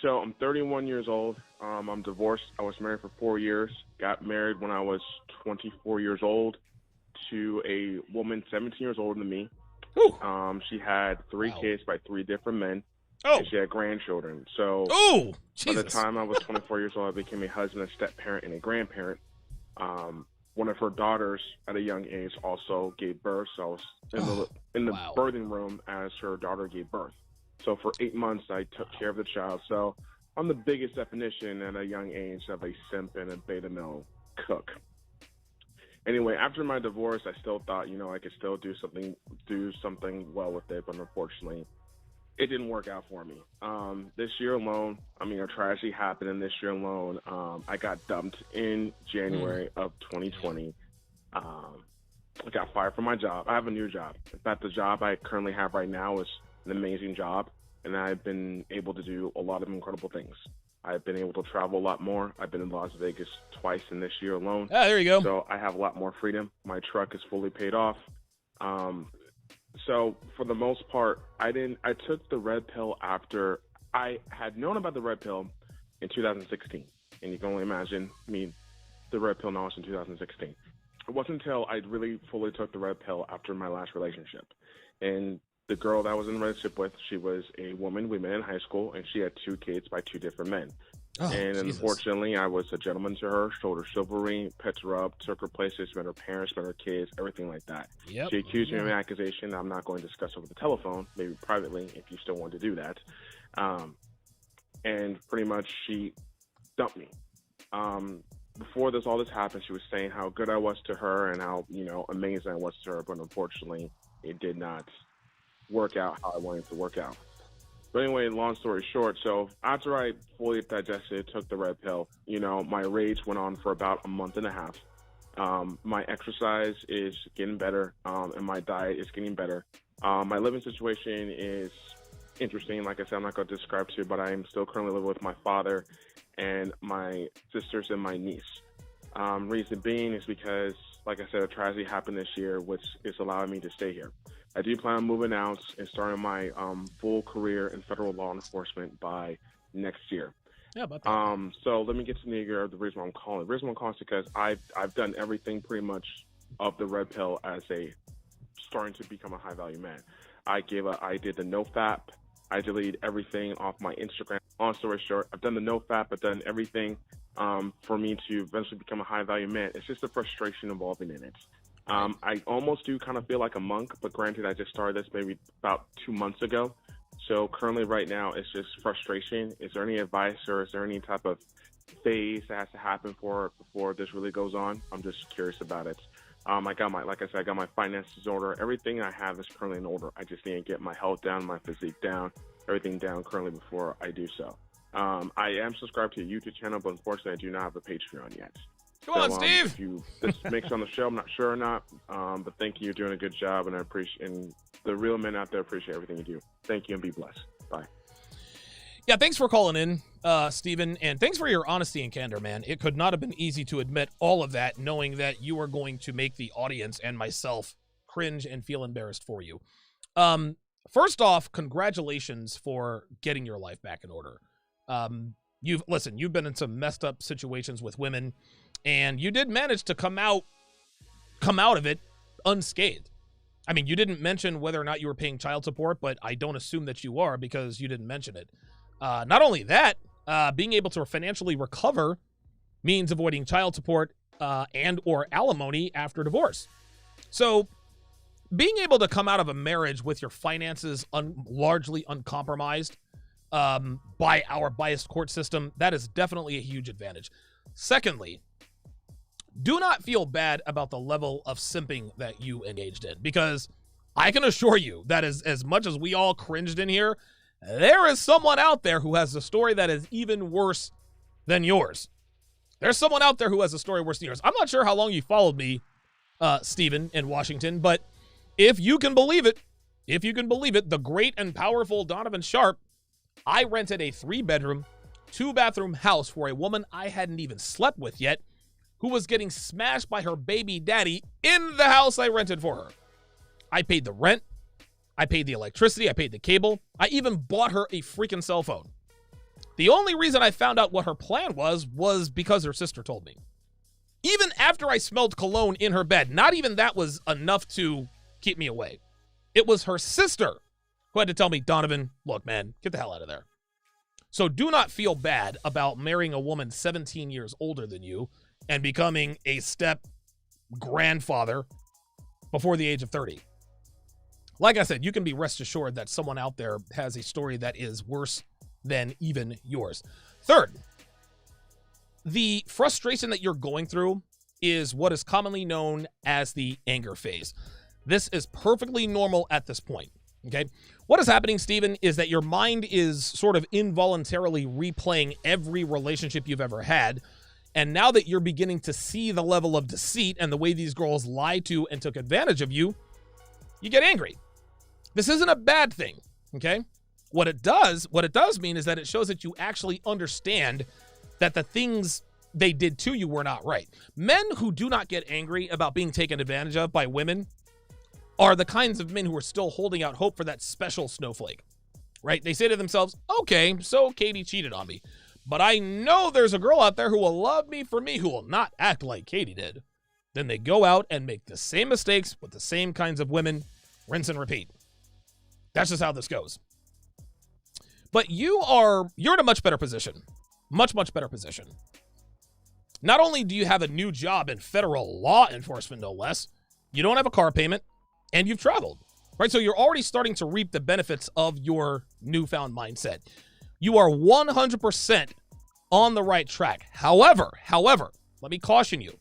So I'm 31 years old. I'm divorced. I was married for 4 years. Got married when I was 24 years old to a woman 17 years older than me. She had three kids by three different men. And she had grandchildren. So by the time I was 24 years old, I became a husband, a step-parent, and a grandparent. One of her daughters at a young age also gave birth. So I was in the birthing room as her daughter gave birth. So for 8 months, I took care of the child. So I'm the biggest definition at a young age of a simp and a beta male cook. Anyway, after my divorce, I still thought, I could still do something well with it, but unfortunately, it didn't work out for me. This year alone, a tragedy happened, and this year alone, I got dumped in January of 2020. I got fired from my job. I have a new job. In fact, the job I currently have right now is an amazing job, and I've been able to do a lot of incredible things. I've been able to travel a lot more. I've been in Las Vegas twice in this year alone. There you go. So I have a lot more freedom. My truck is fully paid off. So for the most part, I took the red pill after I had known about the red pill in 2016. And you can only imagine the red pill knowledge in 2016. It wasn't until I really fully took the red pill after my last relationship. And the girl that I was in a relationship with, she was a woman. We met in high school, and she had 2 kids by 2 different men. Unfortunately, I was a gentleman to her, showed her chivalry, picked her up, took her places, met her parents, met her kids, everything like that. Yep. She accused me of an accusation I'm not going to discuss over the telephone, maybe privately if you still want to do that. And pretty much she dumped me. Before all this happened, she was saying how good I was to her and how, amazing I was to her, but unfortunately, it did not work out how I wanted it to work out. But anyway, long story short, so after I fully digested, took the red pill, my rage went on for about a month and a half. My exercise is getting better, and my diet is getting better. My living situation is interesting. Like I said, I'm not going to describe to you, but I am still currently living with my father and my sisters and my niece. Reason being is because, like I said, a tragedy happened this year, which is allowing me to stay here. I do plan on moving out and starting my full career in federal law enforcement by next year. Yeah, about that. So let me get to the reason why I'm calling. The reason why I'm calling is because I've done everything pretty much of the red pill as starting to become a high value man. I did the NoFap. I deleted everything off my Instagram. Long story short, I've done the NoFap. I've done everything for me to eventually become a high value man. It's just the frustration involving in it. I almost do kind of feel like a monk, but granted, I just started this maybe about 2 months ago. So currently right now, it's just frustration. Is there any advice or is there any type of phase that has to happen before this really goes on? I'm just curious about it. Like I said, I got my finances in order. Everything I have is currently in order. I just need to get my health down, my physique down, everything down currently before I do so. I am subscribed to a YouTube channel, but unfortunately, I do not have a Patreon yet. Come on, Steve. If this makes on the show, I'm not sure or not, but thank you. You're doing a good job, and I appreciate. And the real men out there appreciate everything you do. Thank you, and be blessed. Bye. Yeah, thanks for calling in. Steven, and thanks for your honesty and candor, man. It could not have been easy to admit all of that, knowing that you are going to make the audience and myself cringe and feel embarrassed for you. First off, congratulations for getting your life back in order. You've been in some messed up situations with women, and you did manage to come out of it unscathed. I mean, you didn't mention whether or not you were paying child support, but I don't assume that you are because you didn't mention it. Not only that, being able to financially recover means avoiding child support and or alimony after divorce. So being able to come out of a marriage with your finances largely uncompromised by our biased court system, that is definitely a huge advantage. Secondly, do not feel bad about the level of simping that you engaged in, because I can assure you that as much as we all cringed in here, there is someone out there who has a story that is even worse than yours. There's someone out there who has a story worse than yours. I'm not sure how long you followed me, Stephen, in Washington, but if you can believe it, the great and powerful Donovan Sharpe, I rented a 3-bedroom, 2-bathroom house for a woman I hadn't even slept with yet, who was getting smashed by her baby daddy in the house I rented for her. I paid the rent, I paid the electricity, I paid the cable, I even bought her a freaking cell phone. The only reason I found out what her plan was because her sister told me. Even after I smelled cologne in her bed, not even that was enough to keep me away. It was her sister who had to tell me, Donovan, look, man, get the hell out of there. So do not feel bad about marrying a woman 17 years older than you and becoming a step grandfather before the age of 30. Like I said, you can be rest assured that someone out there has a story that is worse than even yours. Third, the frustration that you're going through is what is commonly known as the anger phase. This is perfectly normal at this point, okay? What is happening, Stephen, is that your mind is sort of involuntarily replaying every relationship you've ever had. And now that you're beginning to see the level of deceit and the way these girls lied to and took advantage of you, you get angry. This isn't a bad thing, okay? What it does mean is that it shows that you actually understand that the things they did to you were not right. Men who do not get angry about being taken advantage of by women are the kinds of men who are still holding out hope for that special snowflake, right? They say to themselves, okay, so Katie cheated on me, but I know there's a girl out there who will love me for me, who will not act like Katie did. Then they go out and make the same mistakes with the same kinds of women, rinse and repeat. That's just how this goes. But you're in a much better position. Much, much better position. Not only do you have a new job in federal law enforcement, no less, you don't have a car payment, and you've traveled, right? So you're already starting to reap the benefits of your newfound mindset. You are 100% on the right track. However, let me caution you.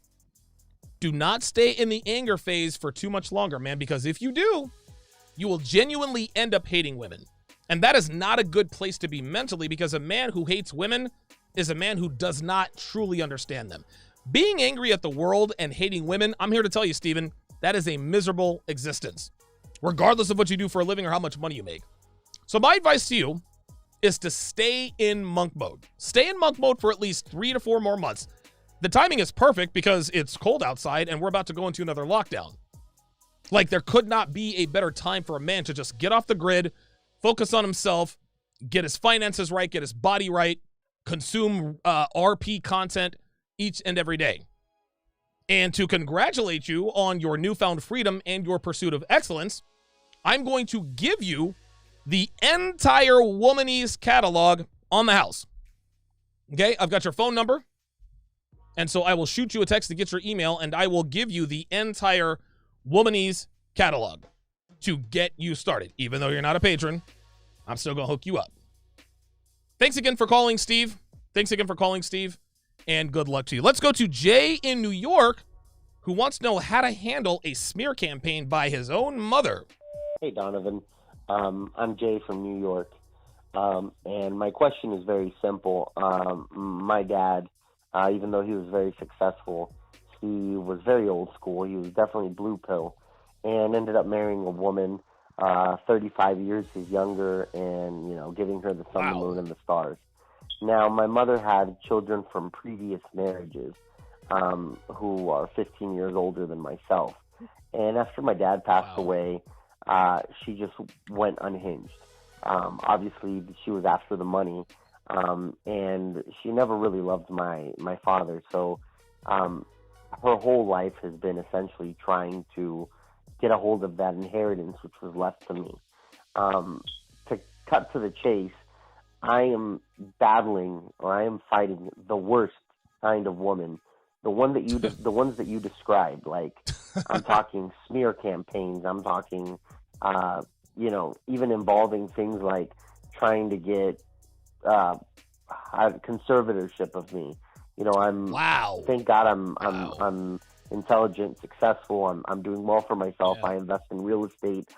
Do not stay in the anger phase for too much longer, man, because if you do, you will genuinely end up hating women. And that is not a good place to be mentally, because a man who hates women is a man who does not truly understand them. Being angry at the world and hating women, I'm here to tell you, Stephen, that is a miserable existence, regardless of what you do for a living or how much money you make. So my advice to you is to stay in monk mode. Stay in monk mode for at least 3 to 4 more months. The timing is perfect because it's cold outside and we're about to go into another lockdown. Like, there could not be a better time for a man to just get off the grid, focus on himself, get his finances right, get his body right, consume RP content each and every day. And to congratulate you on your newfound freedom and your pursuit of excellence, I'm going to give you the entire Womanese catalog on the house. Okay, I've got your phone number. And so I will shoot you a text to get your email, and I will give you the entire Womanese catalog to get you started. Even though you're not a patron, I'm still going to hook you up. Thanks again for calling, Steve. And good luck to you. Let's go to Jay in New York, who wants to know how to handle a smear campaign by his own mother. Hey, Donovan. I'm Jay from New York. And my question is very simple. My dad, even though he was very successful, he was very old school. He was definitely blue pill and ended up marrying a woman 35 years his younger and, giving her the sun, the moon, and the stars. Now, my mother had children from previous marriages who are 15 years older than myself. And after my dad passed away, she just went unhinged. Obviously, she was after the money, and she never really loved my father. So her whole life has been essentially trying to get a hold of that inheritance which was left to me. To cut to the chase, I am battling, or I am fighting the worst kind of woman, the ones that you described. Like, I'm talking smear campaigns. I'm talking, even involving things like trying to get conservatorship of me. Thank God I'm intelligent, successful. I'm doing well for myself. I invest in real estate,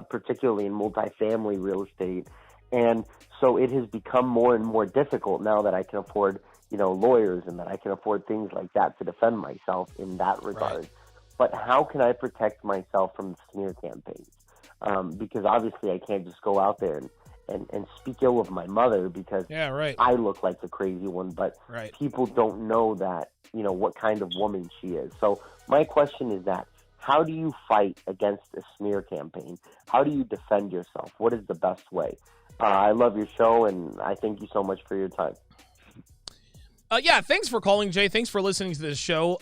particularly in multifamily real estate. And so it has become more and more difficult now that I can afford, lawyers, and that I can afford things like that to defend myself in that regard. Right. But how can I protect myself from the smear campaigns? Because obviously I can't just go out there and speak ill of my mother because I look like the crazy one, but people don't know that, what kind of woman she is. So my question is that, how do you fight against a smear campaign? How do you defend yourself? What is the best way? I love your show, and I thank you so much for your time. Thanks for calling, Jay. Thanks for listening to this show.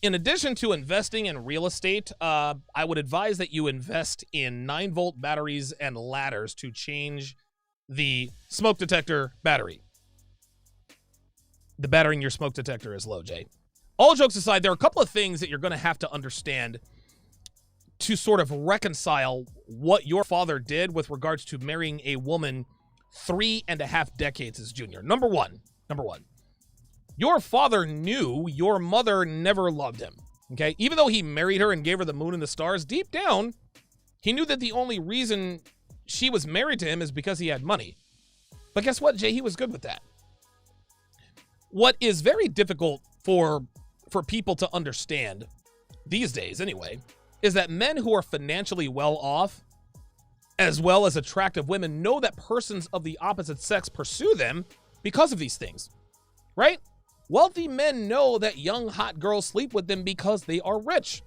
In addition to investing in real estate, I would advise that you invest in 9-volt batteries and ladders to change the smoke detector battery. The battery in your smoke detector is low, Jay. All jokes aside, there are a couple of things that you're going to have to understand to sort of reconcile what your father did with regards to marrying a woman 3.5 decades his junior. Number one, your father knew your mother never loved him, okay? Even though he married her and gave her the moon and the stars, deep down, he knew that the only reason she was married to him is because he had money. But guess what, Jay? He was good with that. What is very difficult for people to understand, these days anyway, is that men who are financially well off, as well as attractive women, know that persons of the opposite sex pursue them because of these things, right? Wealthy men know that young, hot girls sleep with them because they are rich.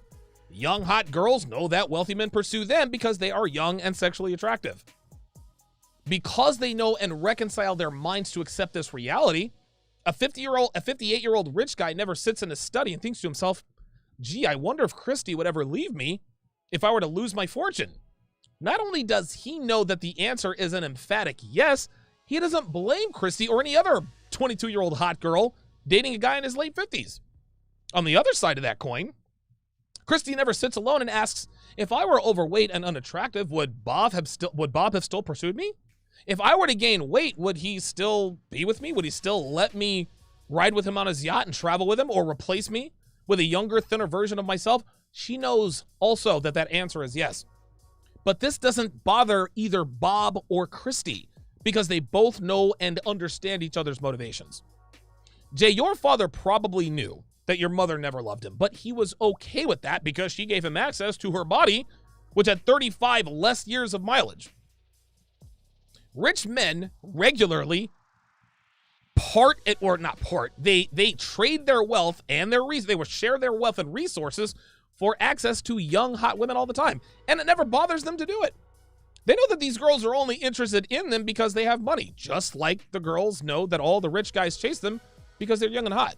Young, hot girls know that wealthy men pursue them because they are young and sexually attractive. Because they know and reconcile their minds to accept this reality, a 58-year-old rich guy never sits in his study and thinks to himself, gee, I wonder if Christy would ever leave me if I were to lose my fortune. Not only does he know that the answer is an emphatic yes, he doesn't blame Christy or any other 22-year-old hot girl dating a guy in his late 50s. On the other side of that coin, Christy never sits alone and asks, if I were overweight and unattractive, would Bob have still pursued me? If I were to gain weight, would he still be with me? Would he still let me ride with him on his yacht and travel with him, or replace me with a younger, thinner version of myself? She knows also that answer is yes. But this doesn't bother either Bob or Christy because they both know and understand each other's motivations. Jay, your father probably knew that your mother never loved him, but he was okay with that because she gave him access to her body, which had 35 less years of mileage. Rich men regularly they trade their wealth and they will share their wealth and resources for access to young, hot women all the time. And it never bothers them to do it. They know that these girls are only interested in them because they have money, just like the girls know that all the rich guys chase them because they're young and hot.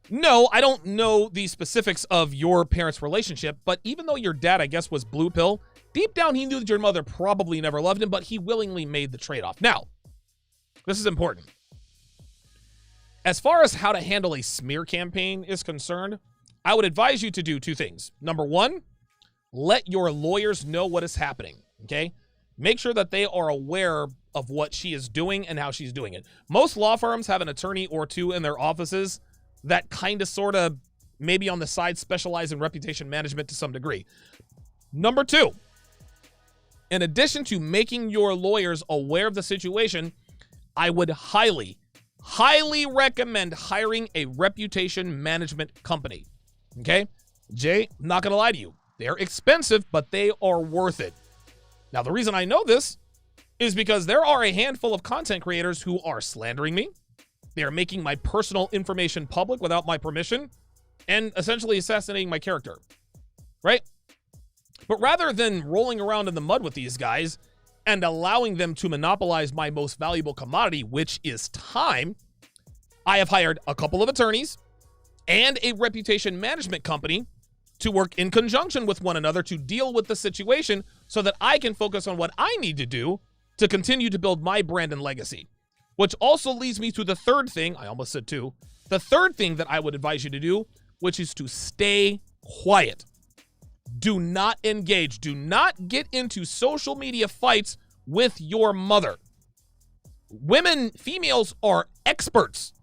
No, I don't know the specifics of your parents' relationship, but even though your dad, I guess, was blue pill, deep down he knew that your mother probably never loved him, but he willingly made the trade-off. Now, this is important. As far as how to handle a smear campaign is concerned, I would advise you to do two things. Number one, let your lawyers know what is happening, okay? Make sure that they are aware of what she is doing and how she's doing it. Most law firms have an attorney or two in their offices that kind of sort of maybe on the side specialize in reputation management to some degree. Number two, in addition to making your lawyers aware of the situation, I would highly recommend hiring a reputation management company. Okay? Jay, I'm not going to lie to you. They're expensive, but they are worth it. Now, the reason I know this is because there are a handful of content creators who are slandering me. They are making my personal information public without my permission and essentially assassinating my character, right? But rather than rolling around in the mud with these guys and allowing them to monopolize my most valuable commodity, which is time, I have hired a couple of attorneys and a reputation management company to work in conjunction with one another to deal with the situation so that I can focus on what I need to do to continue to build my brand and legacy. Which also leads me to the third thing, I almost said two, the third thing that I would advise you to do, which is to stay quiet. Do not engage. Do not get into social media fights with your mother. Females are experts,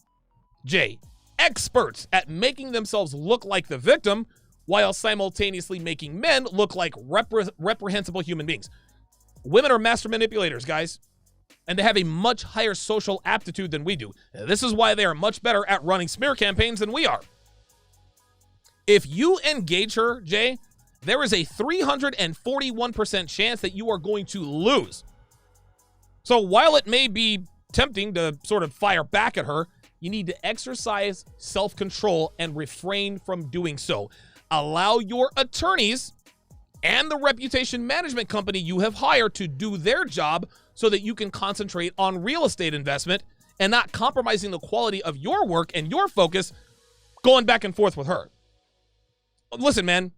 Jay, experts at making themselves look like the victim while simultaneously making men look like reprehensible human beings. Women are master manipulators, guys, and they have a much higher social aptitude than we do. This is why they are much better at running smear campaigns than we are. If you engage her, Jay, there is a 341% chance that you are going to lose. So while it may be tempting to sort of fire back at her, you need to exercise self-control and refrain from doing so. Allow your attorneys and the reputation management company you have hired to do their job so that you can concentrate on real estate investment and not compromising the quality of your work and your focus going back and forth with her. Listen, man,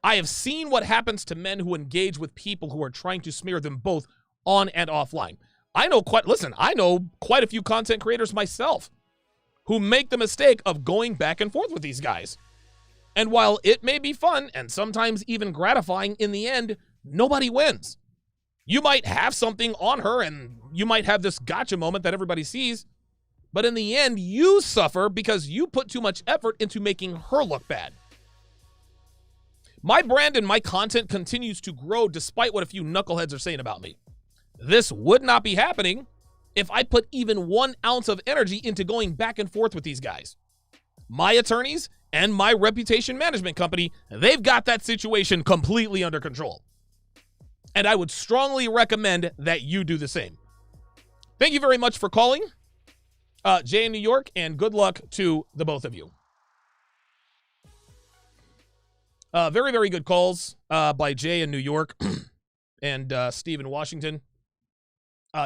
I have seen what happens to men who engage with people who are trying to smear them both on and offline. I know quite a few content creators myself who make the mistake of going back and forth with these guys. And while it may be fun and sometimes even gratifying, in the end, nobody wins. You might have something on her and you might have this gotcha moment that everybody sees, but in the end, you suffer because you put too much effort into making her look bad. My brand and my content continues to grow despite what a few knuckleheads are saying about me. This would not be happening if I put even 1 ounce of energy into going back and forth with these guys. My attorneys and my reputation management company, they've got that situation completely under control. And I would strongly recommend that you do the same. Thank you very much for calling, Jay in New York, and good luck to the both of you. Very, very good calls by Jay in New York and Steve in Washington.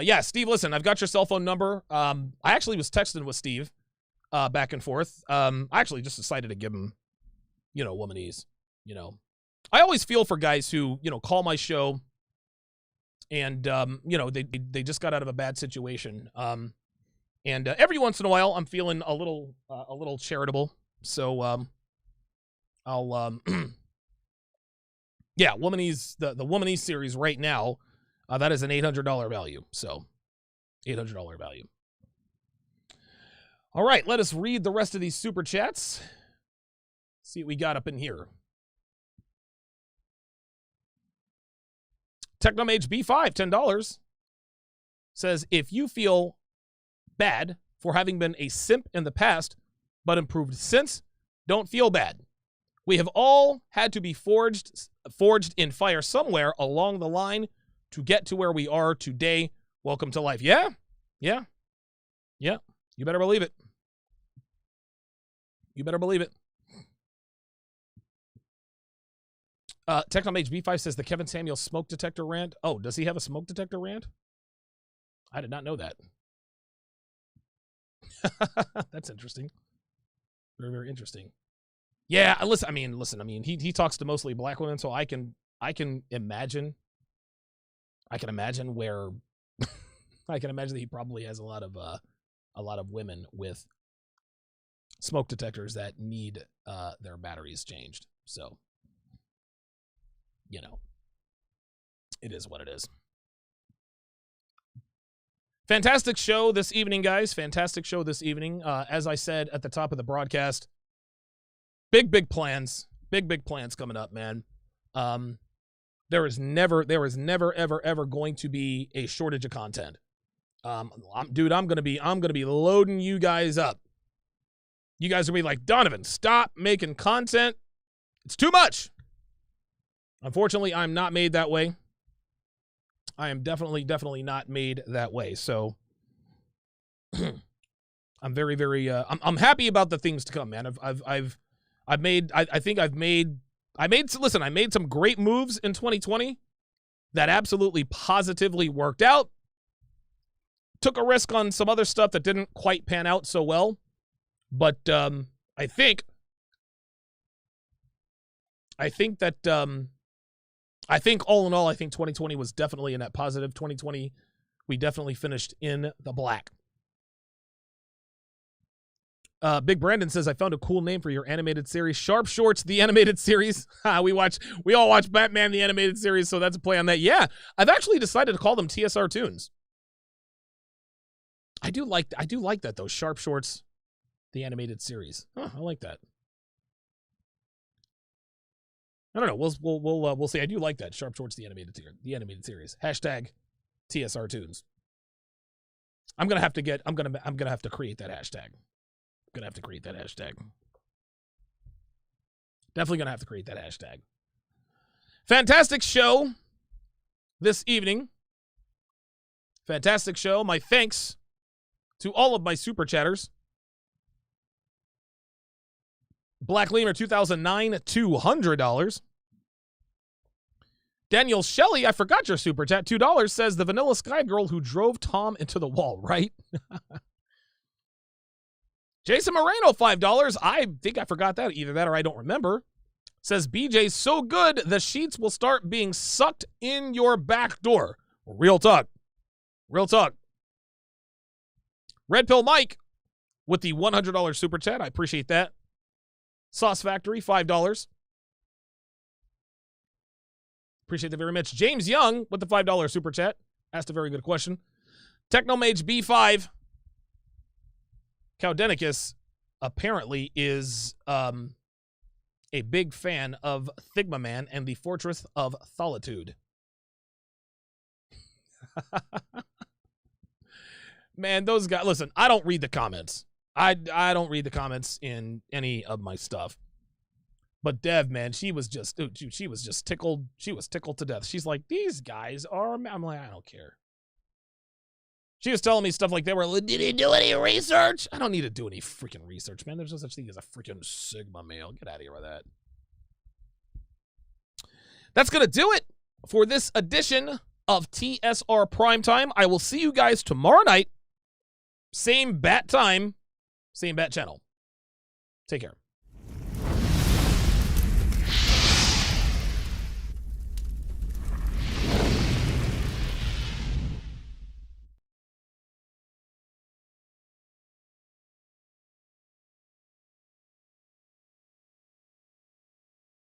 Yeah, Steve, listen, I've got your cell phone number. I actually was texting with Steve back and forth. I actually just decided to give him, womanese. I always feel for guys who, call my show and, they just got out of a bad situation. And every once in a while, I'm feeling a little charitable. So I'll, yeah, Womanese, the Womanese series right now, that is an $800 value. So $800 value. All right, let us read the rest of these super chats. See what we got up in here. Technomage B5, $10, says, if you feel bad for having been a simp in the past, but improved since, don't feel bad. We have all had to be forged in fire somewhere along the line to get to where we are today. Welcome to life. Yeah. You better believe it. You better believe it. Technomage B5 says the Kevin Samuels smoke detector rant. Oh, does he have a smoke detector rant? I did not know that. That's interesting. Very, very interesting. Yeah, listen. I mean, he talks to mostly black women, so I can imagine. I can imagine where. I can imagine that he probably has a lot of women with smoke detectors that need their batteries changed. So, it is what it is. Fantastic show this evening, guys. Fantastic show this evening. As I said at the top of the broadcast, big plans. Big plans coming up, man. There is never, ever going to be a shortage of content. Dude, I'm gonna be loading you guys up. You guys will be like, Donovan, stop making content. It's too much. Unfortunately, I'm not made that way. I am definitely not made that way. So I'm very, very, I'm happy about the things to come, man. I made some great moves in 2020 that absolutely positively worked out. Took a risk on some other stuff that didn't quite pan out so well. But I think all in all, I think 2020 was definitely a net positive. 2020, we definitely finished in the black. Big Brandon says, I found a cool name for your animated series, Sharpe Shorts, the animated series. We all watch Batman, the animated series, so that's a play on that. Yeah, I've actually decided to call them TSR Tunes. I do like that though, Sharpe Shorts, the animated series. Huh, I like that. I don't know. We'll see. I do like that, Sharpe Shorts, the animated series. Hashtag TSR Tunes. I'm gonna have to create that hashtag. Definitely gonna have to create that hashtag. Fantastic show this evening. Fantastic show. My thanks to all of my super chatters. Black Lemur 2009, $200. Daniel Shelley, I forgot your super chat, $2, says the Vanilla Sky girl who drove Tom into the wall, right? Jason Moreno, $5. I think I forgot that. Either that or I don't remember. Says BJ's so good, the sheets will start being sucked in your back door. Real talk. Real talk. Red Pill Mike with the $100 super chat. I appreciate that. Sauce Factory, $5. Appreciate that very much. James Young with the $5 super chat. Asked a very good question. Technomage B5. Cowdenicus apparently is a big fan of Thigma Man and the Fortress of Solitude. Man, those guys, listen, I don't read the comments. I don't read the comments in any of my stuff. But Dev, man, she was just tickled. She was tickled to death. She's like, these guys are, I'm like, I don't care. She was telling me stuff like they were, did he do any research? I don't need to do any freaking research, man. There's no such thing as a freaking Sigma male. Get out of here with that. That's going to do it for this edition of TSR Primetime. I will see you guys tomorrow night. Same bat time, same bat channel. Take care.